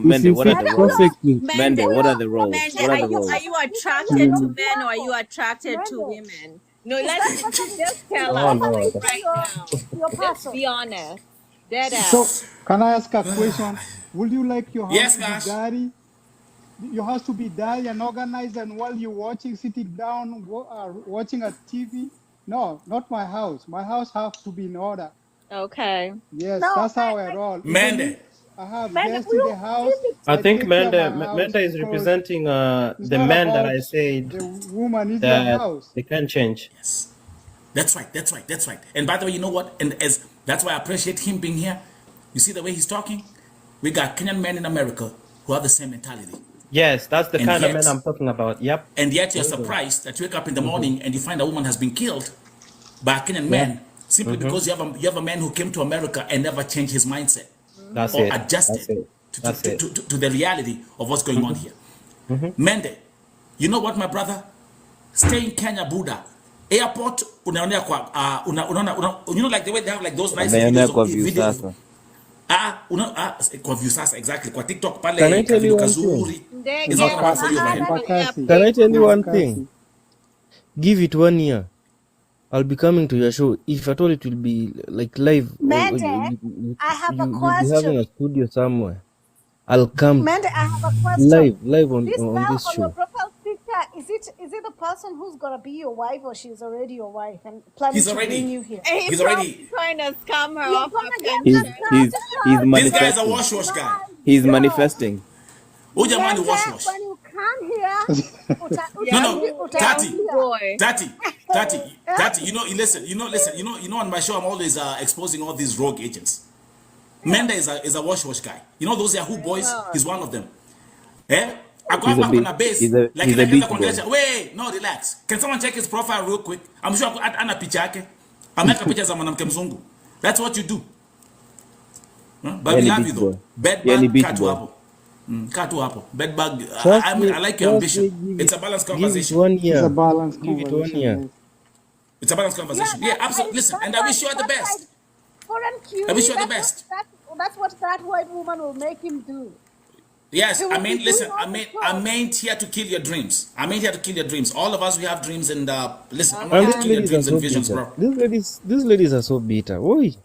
If you What are fit the roles? perfectly, Mende, what are the roles? Mende, What are the are roles? you attracted to you men or are you attracted to Mende, women? No, is let's that person just is tell that us oh person Lord, also right now. your Let's person? be honest. Dead So ass. can I ask a question? Would you like your house Yes, to be gosh. dirty? Your house to be dirty and organized, and while you're watching, sitting down, watching a TV? No, not my house. My house have to be in order. Okay. Yes, No, that's how I roll. Even if Mende. I have Mende, guests in the house, give it. I I think take care of my Menda house is because representing it's the not man that I about said the woman, it's your that house. they can change. Yes. That's right. That's right. That's right. And by the way, you know what? And as that's why I appreciate him being here. You see the way he's talking? We got Kenyan men in America who have the same mentality. Yes, that's the And kind of man yet, I'm talking about. Yep. you're surprised that you wake up in the Mm-hmm. morning and you find a woman has been killed by a Kenyan Yeah. man simply Mm-hmm. because you have a man who came to America and never changed his mindset That's or it. adjusted That's it. That's it. to the reality of what's going on Mm-hmm. here. Mm-hmm. Mende, you know what, my brother? Stay in Kenya, Buddha. Airport, unaonea kwa, you know, like the way they have like those nice Unaionea videos of kwa view video of, sasa. kwa view sasa, exactly. Kwa TikTok can I pale, tell you kavidu one thing? kazuri. It's not Ndege gonna work Mpaka, for you over here. unapanda kwenye mpakasi, Can I airplane tell you one bro. thing? mpakasi. Give it 1 year. I'll be coming to your show. If at all it will be like live, or Mende, I have a you'll be having a question. studio somewhere. I'll come Mende, I have a question. live This on girl this on your show. profile picture, is it the person who's gonna be your wife, or she's already your wife and planning He's to bring already, you here? He he's probably already, trying to scam her You're off her gonna get He's that pension. girl. he's This he's girl this is guy is a manifesting. wash guy. my He's girl. manifesting. Oh, jamani, Mende, wash. when you come here, No, no, Tati, Yahoo boy. Tati, Tati, Eh? Tati. You know. On my show, I'm always exposing all these rogue agents. Menda is a wash guy. You know those Yahoo boys? He's one of them. Eh? Ako He's a hapa big kuna base. he's Lakini a akianza beach boy. kuongelesha, wait, no, relax. Can someone check his profile real quick? I'm sure ana picha yake. Ameweka picha za mwanamke mzungu. That's what you do. Huh? But Yeah, we ni love beach you boy. though. Bed Yeah, ni bug, beach kaa tu boy. hapo. Kaa tu hapo. Bed bug. I like your Trust me, ambition. It's a balanced give it conversation. 1 year. It's a balanced Give it 1 year. conversation, yes. It's a balanced Yeah, conversation. Yeah, absolutely. Listen, and I wish you all the that's best. like foreign I wish cutie. you all the best. That's what that white woman will make him do. Yes, He I will be mean, doing listen, all the I'm chores. ain't here to kill your dreams. I'm ain't here to kill your dreams. All of us, we have dreams, and listen, I'm not And here to these kill your ladies are dreams and so visions, bitter. bro. These ladies are so bitter. Oi.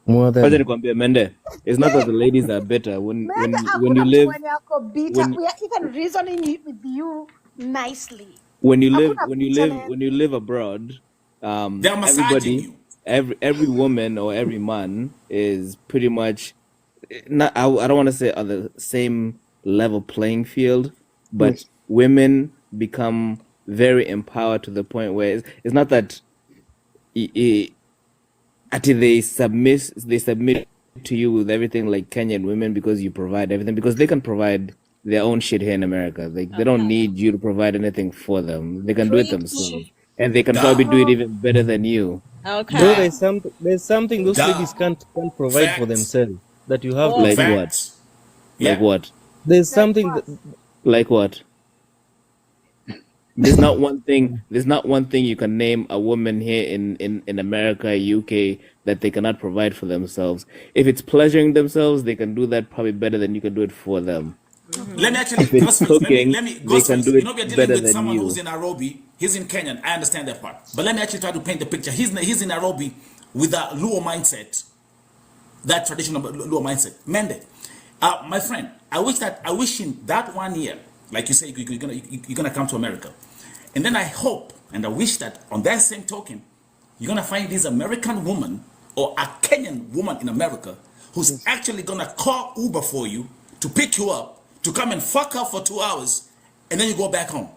More Wacha than nikwambie Mende. It's not that the ladies are better. Man, When you hakuna mtu live mwenye ako bitter. when We are even reasoning with you nicely. when you live Hakuna when you live bitterness. when you live abroad, They're massaging everybody, you. every woman or every man is pretty much not. I don't want to say on the same level playing field, but Yes. women become very empowered to the point where it's not that until they submit to you with everything like Kenyan women because you provide everything because they can provide their own shit here in America. Like they don't need you to provide anything for them. They can do it themselves. And they can probably Duh. do it even better than you. though Okay. Duh. there's something those Duh. ladies can't provide for Facts. themselves that you have to Whoa. Like do. what? Facts. Like Yeah. what? There's Like something what? Like what? There's not one thing. There's not one thing you can name a woman here in America, UK, that they cannot provide for themselves. If it's pleasuring themselves, they can do that probably better than you can do it for them. Let me actually, If it's Ghostface, cooking, let me, they can Ghostface. do You know, it we're dealing better with than someone who's you. in Nairobi. He's in Kenyan. I understand that part. But let me actually try to paint the picture. He's in Nairobi with a Luo mindset, that traditional Luo mindset. Mende, my friend, I wish in that 1 year, like you say, you're gonna come to America. And then I hope and I wish that on that same token, you're gonna find this American woman or a Kenyan woman in America who's actually gonna call Uber for you to pick you up, to come and fuck up for 2 hours, and then you go back home.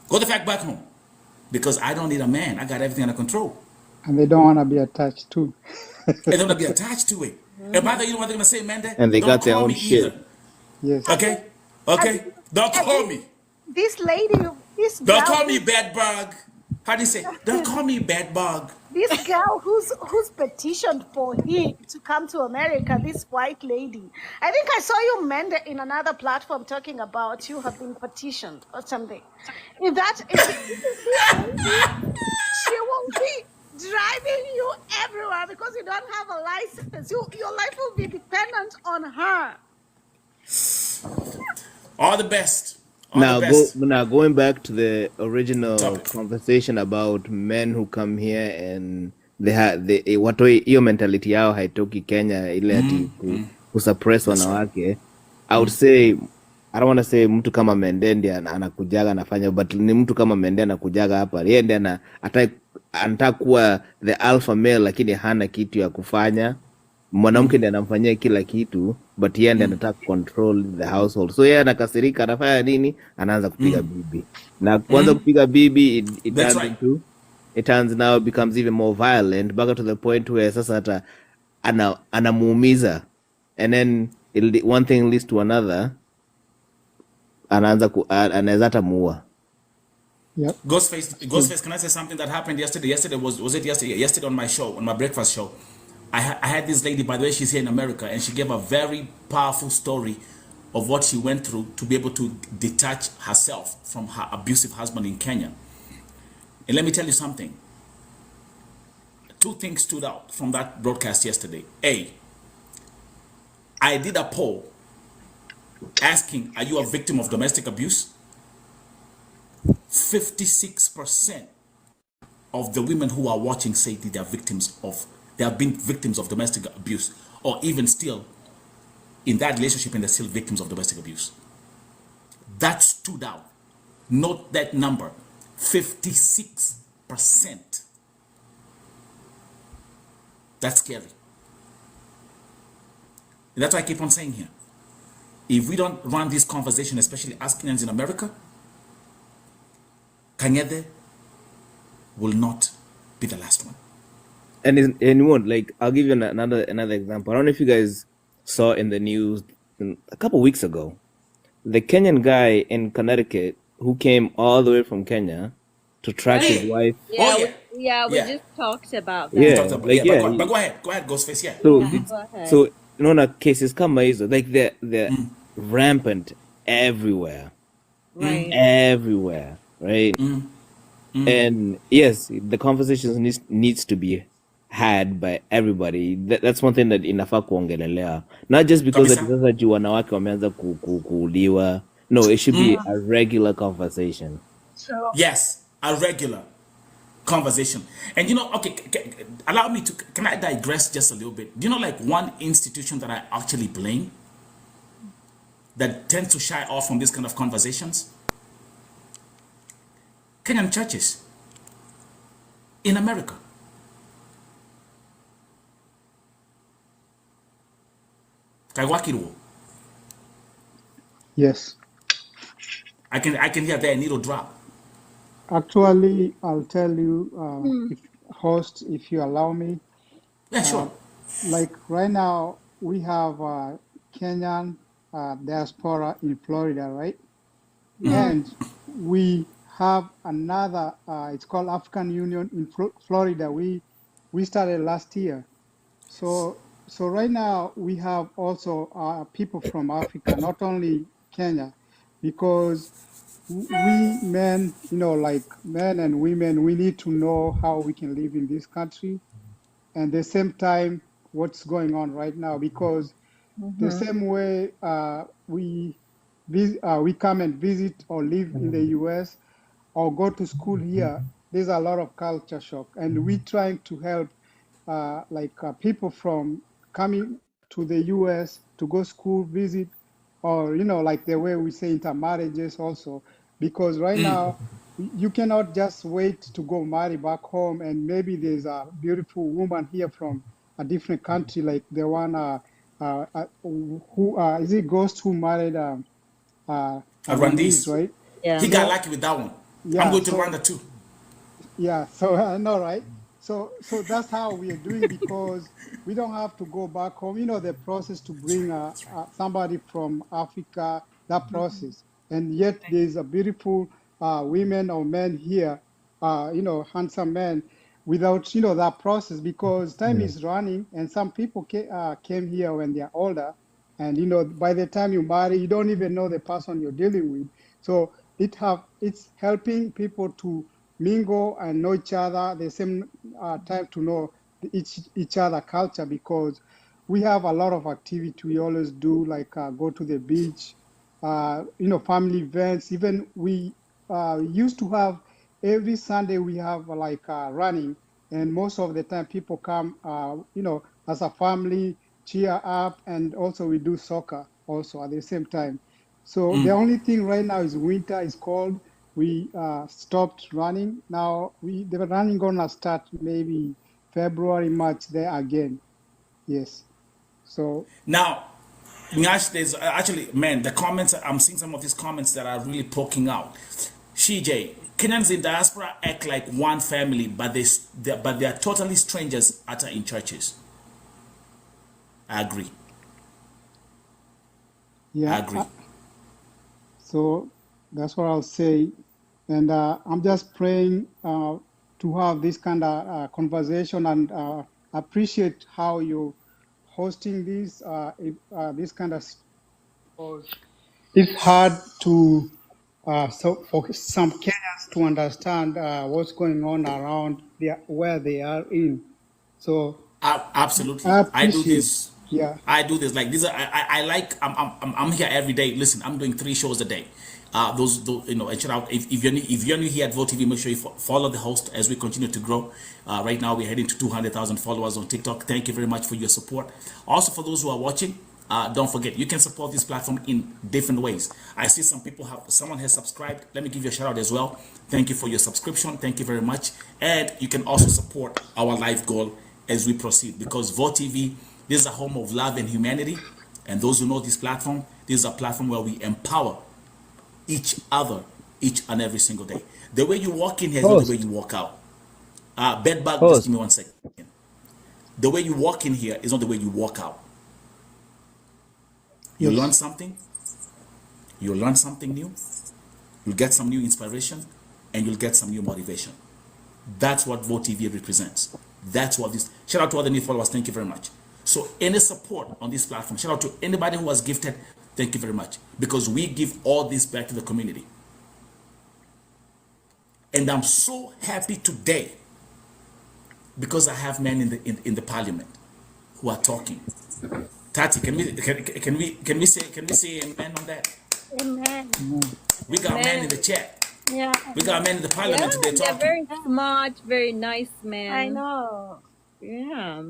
Go the fact back home. Because I don't need a man. I got everything under control. And they don't want to be attached too. And they're gonna be attached to it. And by the way, you know what they're gonna say, man? And they Don't got their call own me shit. either. Yes. Okay? I Okay? believe, Don't I call believe, me. this lady, this Don't girl, call me bed bug. How do you say? Don't call me bed bug. this girl who's petitioned for him to come to America, this white lady. I think I saw you, Mende, in another platform talking about you have been petitioned or something. If this lady, she will be driving you everywhere because you don't have a license. Your life will be dependent on her. All the best. All the best. Now going back to the original Topic. conversation about men who come here and watu hiyo mentality yao haitoki Kenya ile ati kusuppress That's right. wanawake. I would say I don't want to say mtu kama Mende ndiye anakujaga anafanya, but ni mtu kama Mende anakujaga hapa yeye ndiye anataka kuwa the alpha male lakini hana kitu ya kufanya. Mwanamke ndiye anamfanyia kila kitu, but yeye ndiye anataka control the household. So yeye anakasirika, anafanya nini? Anaanza kupiga bibi. Na kwanza kupiga bibi, it turns now, it becomes even more violent, back to the point where sasa hata anamuumiza, and then one thing leads to another, anaweza hata muua. Yep. Ghostface, can I say something that happened yesterday? Yesterday was it yesterday? Yesterday on my show, on my breakfast show, I had this lady, by the way, she's here in America, and she gave a very powerful story of what she went through to be able to detach herself from her abusive husband in Kenya. And let me tell you something. Two things stood out from that broadcast yesterday. A, I did a poll asking, are you a victim of domestic abuse? 56% of the women who are watching say they have been victims of domestic abuse, or even still in that relationship and they're still victims of domestic abuse. That stood out. Note that number, 56%. That's scary. And that's why I keep on saying here, if we don't run this conversation, especially as Kenyans in America, Kangethe will not be the last one. And it won't. Like, I'll give you another example. I don't know if you guys saw in the news a couple weeks ago, the Kenyan guy in Connecticut who came all the way from Kenya to track his wife. Yeah, we just talked about that. Yeah, but go ahead, Ghostface. Yeah. So you know, cases kama hizo, like they're rampant everywhere, Right? Everywhere, right? And yes, the conversations needs to be had by everybody. That's one thing that inafaa kuongelelea, not just because sasa juu wanawake wameanza kuuliwa. No, it should be a regular conversation. Yes, a regular conversation. And you know, okay, allow me to, can I digress just a little bit? Do you know, like, one institution that I actually blame that tends to shy off from this kind of conversations? Kenyan churches in America. Yes. I can hear their needle drop. Actually, I'll tell you, if you allow me. Yeah, sure. Like right now, we have Kenyan diaspora in Florida, right? And we have another, it's called African Union in Florida. We started last year. So right now we have also people from Africa, not only Kenya, because we men, like men and women, we need to know how we can live in this country, and the same time what's going on right now, because the same way we come and visit or live in the US or go to school here, there's a lot of culture shock, and we trying to help people from coming to the US to go school, visit, or like the way we say intermarriages also, because right now you cannot just wait to go marry back home, and maybe there's a beautiful woman here from a different country, like the one who is it Ghost who married Rwandese, right? Yeah. He got lucky with that one. Yeah, I'm going to Rwanda too. Yeah, so I know, right? So that's how we are doing, because we don't have to go back home. The process to bring somebody from Africa, that process. and yet there's a beautiful women or men here, handsome men, without that process, because time is running, and some people came here when they're older, and by the time you marry, you don't even know the person you're dealing with. So it's helping people to mingle and know each other, the same time to know each other culture, because we have a lot of activity we always do, like go to the beach, family events. Even we used to have every Sunday we have like running, and most of the time people come, as a family, cheer up, and also we do soccer also at the same time. So the only thing right now is winter is cold. We stopped running. Now the running gonna start maybe February, March there again. Yes. So Now, Nyash, there's actually, man, the comments, I'm seeing some of these comments that are really poking out. CJ, Kenyans in diaspora act like one family, but they are totally strangers in churches. I agree. I yeah. agree. So that's what I'll say. And I'm just praying to have this kind of conversation, and appreciate how you hosting this kind of, because it's hard to so for some Kenyans to understand what's going on around where they are in. So Absolutely. I I do appreciate, this. yeah, I do this. Like these are. I like. I'm here every day. Listen, I'm doing 3 shows a day. Those and shout out if you're new here at Vote TV, make sure you follow the host as we continue to grow. Right now we're heading to 200,000 followers on TikTok. Thank you very much for your support. Also for those who are watching, don't forget you can support this platform in different ways. I see someone has subscribed. Let me give you a shout out as well. Thank you for your subscription. Thank you very much. And you can also support our life goal as we proceed, because Vote TV, this is a home of love and humanity. And those who know this platform, this is a platform where we empower each other each and every single day. The way you walk in here is not the way Host, you walk out. Bedbug, just give host. me 1 second. The way you walk in here is not the way you walk out. You learn yes, something, you'll learn something new, you'll get some new inspiration, and you'll get some new motivation. That's what Vote TV represents. That's what this. Shout out to all the new followers. Thank you very much. So any support on this platform, shout out to anybody who was gifted. Thank you very much, because we give all this back to the community. And I'm so happy today because I have men in the parliament who are talking. Tati, can we say amen on that? Amen. We got men in Man, the chat. Yeah, We got men in the yeah, parliament today they're talking. very smart, very nice I men. know. Yeah.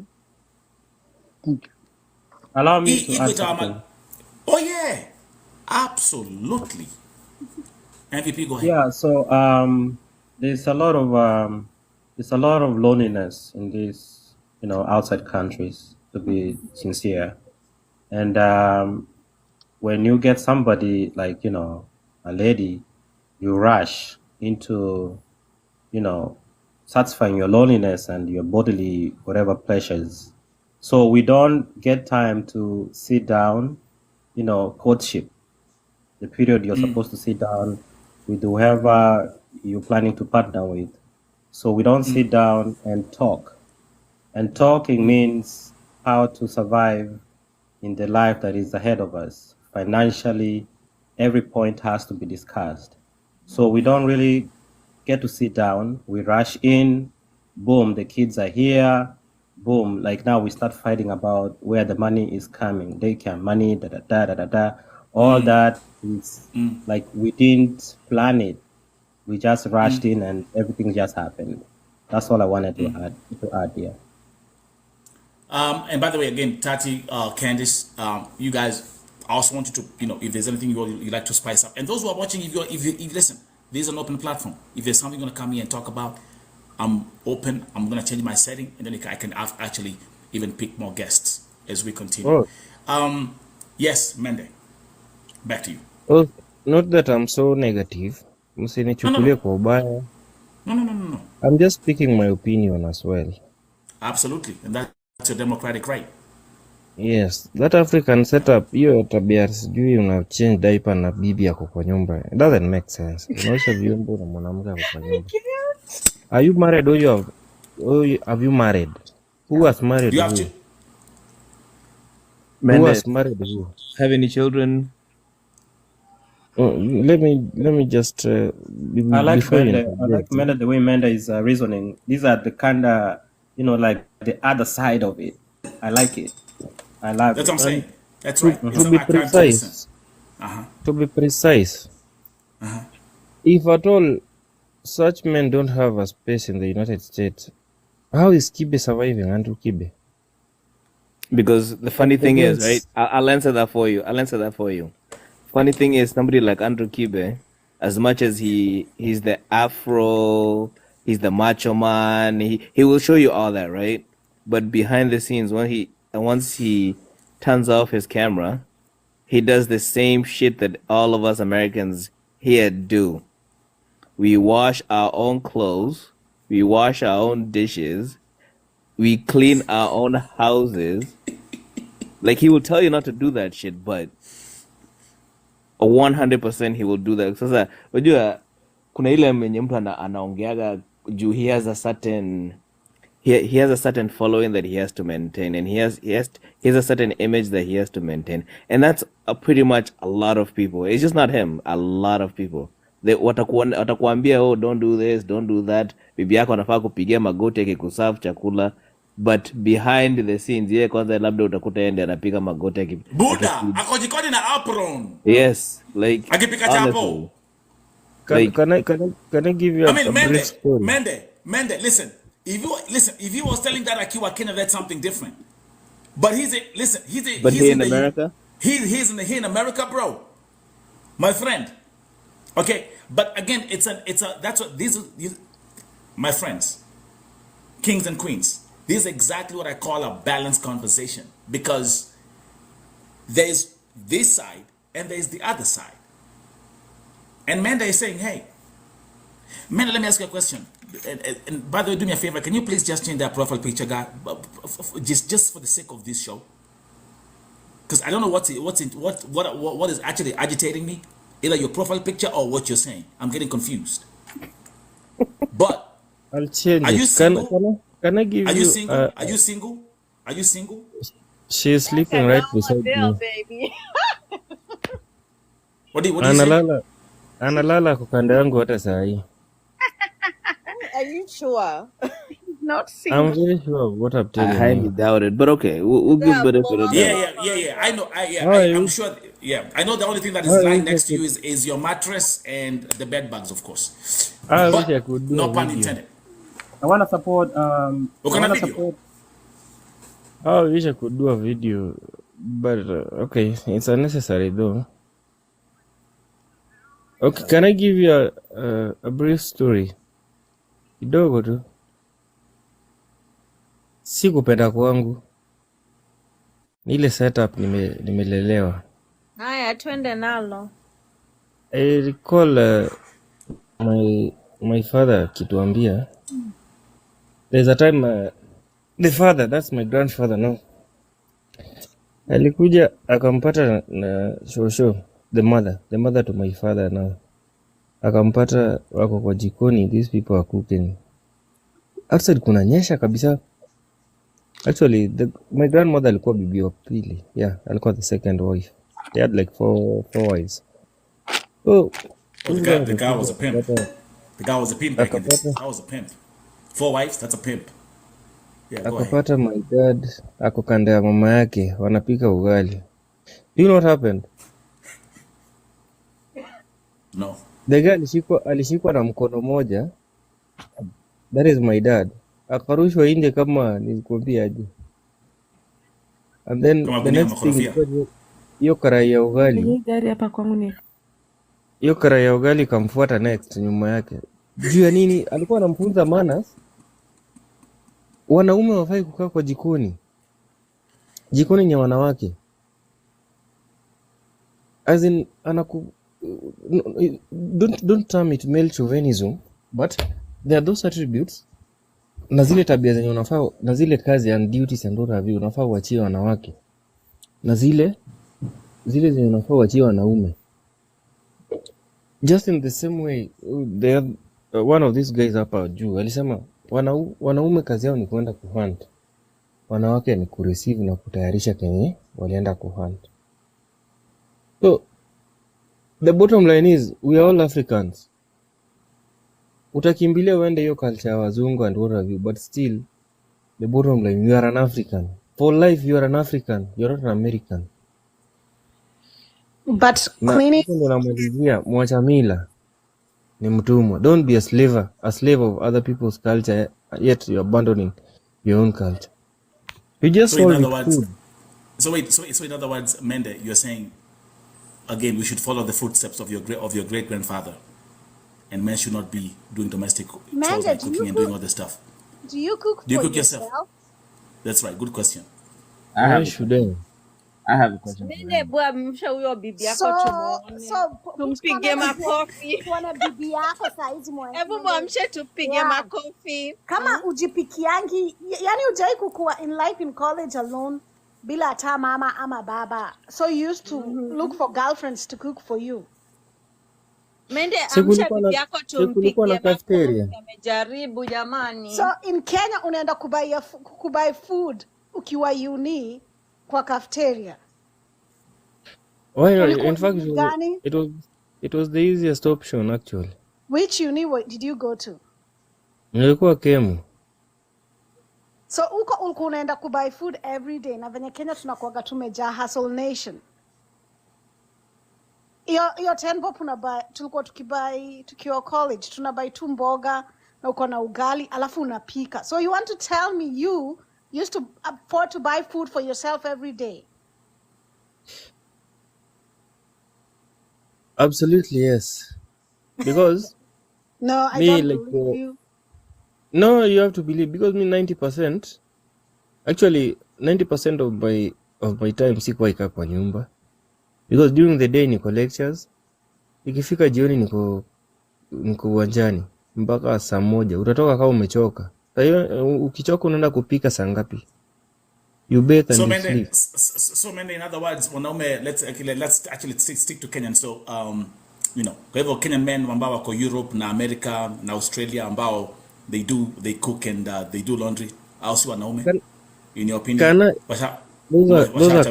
thank you. Allow me to add something. Oh yeah, absolutely. MVP, go ahead. Yeah, so there's a lot of loneliness in these, outside countries, to be sincere. And when you get somebody like, a lady, you rush into, satisfying your loneliness and your bodily whatever pleasures. So we don't get time to sit down, courtship, the period you're supposed to sit down with whoever you're planning to partner with. So we don't sit down and talk. And talking means how to survive in the life that is ahead of us. Financially, every point has to be discussed. So we don't really get to sit down. We rush in, boom, the kids are here, boom. Like now we start fighting about where the money is coming. Daycare money, da da da da da da. All that is like we didn't plan it. We just rushed in and everything just happened. That's all I wanted to add here. And by the way, again, Tati, Candice, you guys, I also want you to, if there's anything you like to spice up. And those who are watching, if listen, this is an open platform. If there's something you want to come here and talk about, I'm open. I'm going to change my setting, and then I can actually even pick more guests as we continue. Host, Yes, Mende, back to you. host. Not that I'm so negative. No, no, Msinichukulie no, kwa ubaya. no, no, no, no, no. I'm just speaking my opinion as well. Absolutely, and that's your democratic right. Yes, that African setup, hiyo tabia sijui una change diaper na bibi yako kwa nyumba. It doesn't make sense. Unaosha vyombo na mwanamke ako kwa nyumba. Are you married or have you married? Who has married Do you have who? Who Mende, has married who? Have any children? Oh, let me just I like before you Mende. I like interject. Mende the way Mende is reasoning. These are the kind of, like the other side of it. I like it. I love That's it. what I'm saying. And That's right. It's to be about crime to listen. precise, if at all such men don't have a space in the United States, how is Kibe surviving, Andrew Kibe? Because the funny thing is, right? I'll answer that for you. Funny thing is, somebody like Andrew Kibe, as much as he's the Afro, he's the macho man, he will show you all that, right? But behind the scenes, once he turns off his camera, he does the same shit that all of us Americans here do. We wash our own clothes, we wash our own dishes, we clean our own houses. Like, he will tell you not to do that shit, but 100% he will do that. Sasa unajua kuna ile mwenye mtu anaongeaga juu he has a certain following that he has to maintain, and he has a certain image that he has to maintain, and that's pretty much a lot of people. It's just not him. A lot of people, they watakuambia, oh, don't do this, don't do that. Bibi yako anafaa kupigia magoti akikuserve chakula, but behind the scenes yeye kwanza labda utakuta yeye ndiye anapiga magoti Buddha, ako jikoni na apron. yes, like Akipika chapo. like Can I give you I a mean, brief story? Mende, listen. If he was telling that Akiwa Kenya, that's something different. But but here in America, he's here in America, bro. My friend. Okay, but again, that's what my friends, kings and queens. This is exactly what I call a balanced conversation, because there's this side and there's the other side. And Manda is saying, hey, Manda, let me ask you a question. And by the way, do me a favor. Can you please just change that profile picture, guy? Just for the sake of this show. Because I don't know what is actually agitating me. Either your profile picture or what you're saying. I'm getting confused. But I'll change are you it. single? Can I give Are you you? single? Are you single? Are you single? She is sleeping right beside me. Baby. What do you say? Analala kwa kando yangu hata saa hii. Are you sure? Not I'm single. very sure of what I'm I telling highly you. doubt it. But okay, we'll give benefit of the doubt. Yeah. I know. How are I'm you? sure. Yeah, I know the only thing that How is I lying wish I next to you could. is your mattress and the bed bugs, of course. I wish I But could do no a pun video. intended. I want to support. What kind of video? I wish I could do a video, but okay, it's unnecessary though. Okay, can I give you a brief story? Kidogo tu. Si kupenda kwangu. Ni ile setup nimelelewa. Haya, twende nalo. I recall my father akituambia, there's a time the father, that's my grandfather now, alikuja akampata na shosho, the mother to my father now, akampata wako kwa jikoni, these people are cooking outside, kuna nyesha kabisa. Actually my grandmother alikuwa bibi wa pili, yeah, alikuwa the second wife. They had like four wives. Oh, Oh, this guy the guy was a pimp. akapata The guy was a pimp back in the akapata I was a pimp. 4 wives, that's a pimp. Yeah, go ahead. akapata my dad ako kando ya mama yake wanapika ugali. You know what happened? No. The guy alishikwa na mkono moja, that is my dad, akarushwa nje kama nilikwambia aje. And then Kama the gunia next thing makorofia. ilikuwa hiyo karai ya ugali, Hii gari hapa kwangu ni hiyo karai ya ugali kamfuata next nyuma yake. Juu ya nini? Alikuwa anamfunza manners. Wanaume wafai kukaa kwa jikoni. Jikoni ni ya wanawake. As in don't term it male chauvinism, but there are those attributes na zile tabia zenye unafaa, na zile kazi and duties and what have you unafaa uachie wanawake. na zile zinafaa wachie wanaume. Just in the same way, one of these guys hapa juu alisema wanaume kazi yao ni kuenda kuhunt, wanawake ni kureceive na kutayarisha kenye walienda kuhunt. So the bottom line is we are all Africans. Utakimbilia uende hiyo culture ya wazungu and what have you, but still the bottom line, you are an African. For life you are an African, you're not an American. But Na cleaning, ndo namalizia, mwacha mila ni mtumwa. Don't be a slave of other people's culture, yet you're abandoning your own culture. You just So in solve other it words, food. so in other words, Mende, you're saying again we should follow the footsteps of your great grandfather, and men should not be doing domestic chores Manda, like do cooking you and doing cook? all this stuff. Do you cook Do you for cook yourself? yourself? That's right. Good question. I Why have a should question. I? I have a question for Mende, him. bwa msha huyo bibi yako So tumuone. Tumpige makofi. tuone bibi yako saizi Hebu mwamshe tupige yeah. makofi. Kama ujipikiangi, yani ujai kukua in life in college alone bila hata mama ama baba. So you used to look for girlfriends to cook for you. Mende, Si amsha kulikuwa bibi na yako kulikuwa na tumpigie cafeteria. makofi. Amejaribu jamani. So in Kenya unaenda kubuy food ukiwa uni kwa cafeteria. Why not? Ulikuwa In fact, uni gani? it was the easiest option actually. Which uni did you go to? Nilikuwa Kemu. So uko ulikuwa unaenda kubuy food every day, na venye Kenya tunakuaga tumejaa hustle nation. Iyo 10 bob tulikuwa tukibuy tukiwa college, tunabuy tu mboga na uko na ugali alafu unapika. So you want to tell me you used to afford to buy food for yourself every day? Absolutely yes. Because No, I me don't like believe you. no, you have to believe, because me 90%, actually 90% of my time sikuwa ikaa kwa nyumba, because during the day niko lectures, ikifika jioni niko uwanjani mpaka saa 1. Utatoka kama umechoka. Kwa hiyo ukichoka unaenda kupika saa ngapi? You bathe and you sleep. So Mende, in other words, wanaume, let's actually stick to Kenyan. So kwa hivyo Kenyan men ambao wako Europe na America na Australia ambao they cook and they do laundry, au si wanaume in your opinion? Those are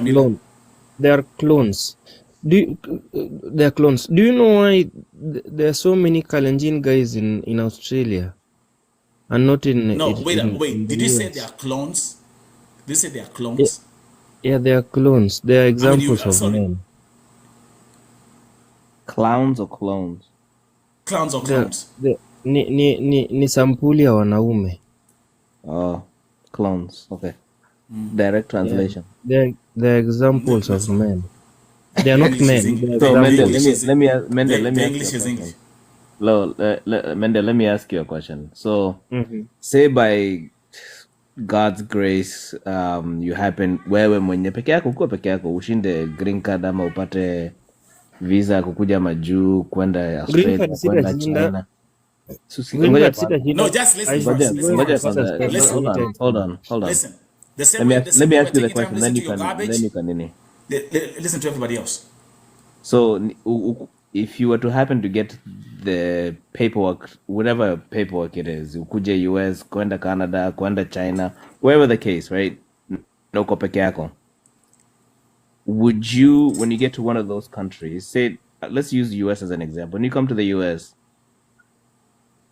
clones. They are clones. They are clones. Do you know why there are so many Kalenjin guys in Australia and not in? No, wait. In Did the you US? say they are clones? Did you say they are clones? Yeah, they are clones. They are examples of sorry. men. Clowns or clones? Clowns or clones? Ni sampuli ya wanaume. Oh, clones. Okay. Direct translation. Yeah. They're examples of men. They are not men. So Mendel, let me The ask English you a is question. English. Mendel, let me ask you a question. So, say by God's grace, you happen wewe mwenye peke yako, uko peke yako, ushinde green card ama upate visa kukuja majuu kwenda Australia, kwenda China. No, just listen first. Hold on. Listen. The same way Let me ask you the taking time question, to then listen to your garbage, you can. listen to everybody else. So, if you were to happen to get the paperwork, whatever paperwork it is, ukuje US, kwenda Canada, kwenda China, wherever the case, right? No uko peke yako. Would you, when you get to one of those countries, say, let's use the US as an example. When you come to the US,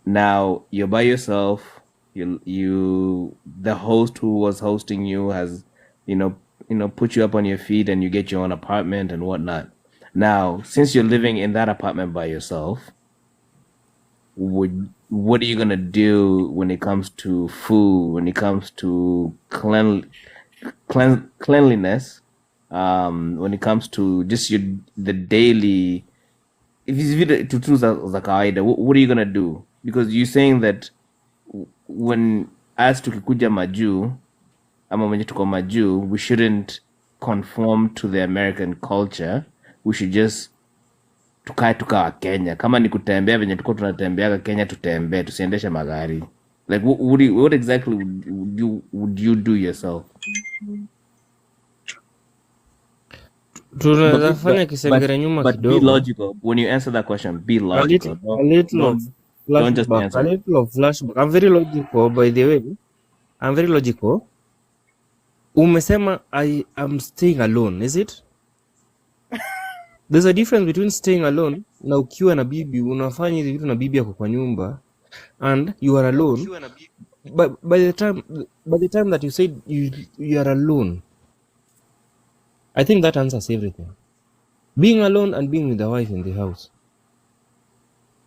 now you're by yourself. The host who was hosting you has, put you up on your feet, and you get your own apartment and whatnot. Now, since you're living in that apartment by yourself, what are you gonna do when it comes to food? When it comes to cleanliness? When it comes to just the daily, if it's to za kawaida, what are you gonna do? Because you're saying that when as tukikuja majuu ama mwenye tuko majuu, we shouldn't conform to the American culture. We should just tukawa Kenya. Kama ni kutembea venye tuko tunatembeaga Kenya, tutembee, tusiendeshe magari. Like what exactly would you do yourself? tunaweza fanya kisengere nyuma but be kidogo. logical when you answer that question. Be A logical. little of Don't just flashback. answer. A little of flashback. I'm very logical, by the way. I'm very logical. Umesema I am staying alone, is it? There's a difference between staying alone na ukiwa na bibi unafanya hizi vitu na bibi yako kwa nyumba and you are alone. But by the time that you said you are alone, I think that answers everything. Being alone and being with the wife in the house.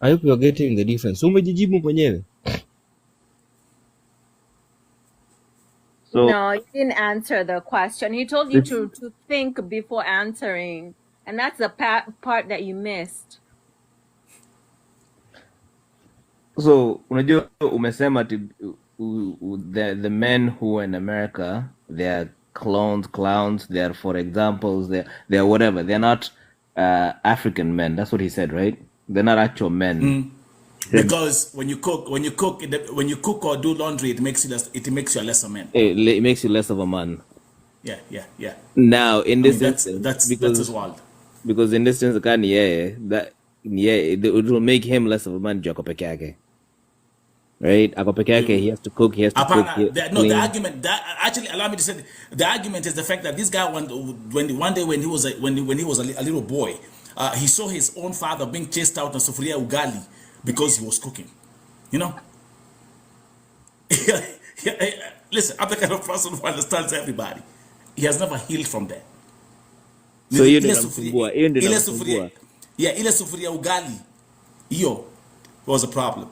I hope you are getting the difference. Umejijibu mwenyewe. So No, you didn't answer the question. He told you to think before answering. And that's the part that you missed. so unajua umesema the men who are in America, they are clowns, they are for examples, they are whatever. They're not African men. That's what he said, right? They're not actual men. Because when you cook or do laundry, it makes you a lesser man. It makes you less of a man. Yeah. Now in this that's instance, that's as wild. Because in this instance, it will make him less of a man. Ako peke yake, right? Ako peke yake, he has to cook. He has to cook. The argument that actually allow me to say the argument is the fact that this guy one day when he was a little boy, he saw his own father being chased out on sufuria ugali because he was cooking. You know. Listen, I'm the kind of person who understands everybody. He has never healed from that. So you didn't sufuria. Yeah, ile sufuria ugali. Iyo was a problem.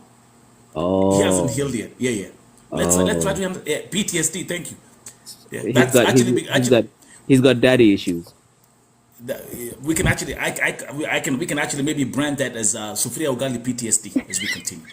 Oh. He hasn't healed yet. Yeah. Let's try to PTSD. Thank you. Yeah, he's got daddy issues. We can actually we can actually maybe brand that as sufuria ugali PTSD as we continue.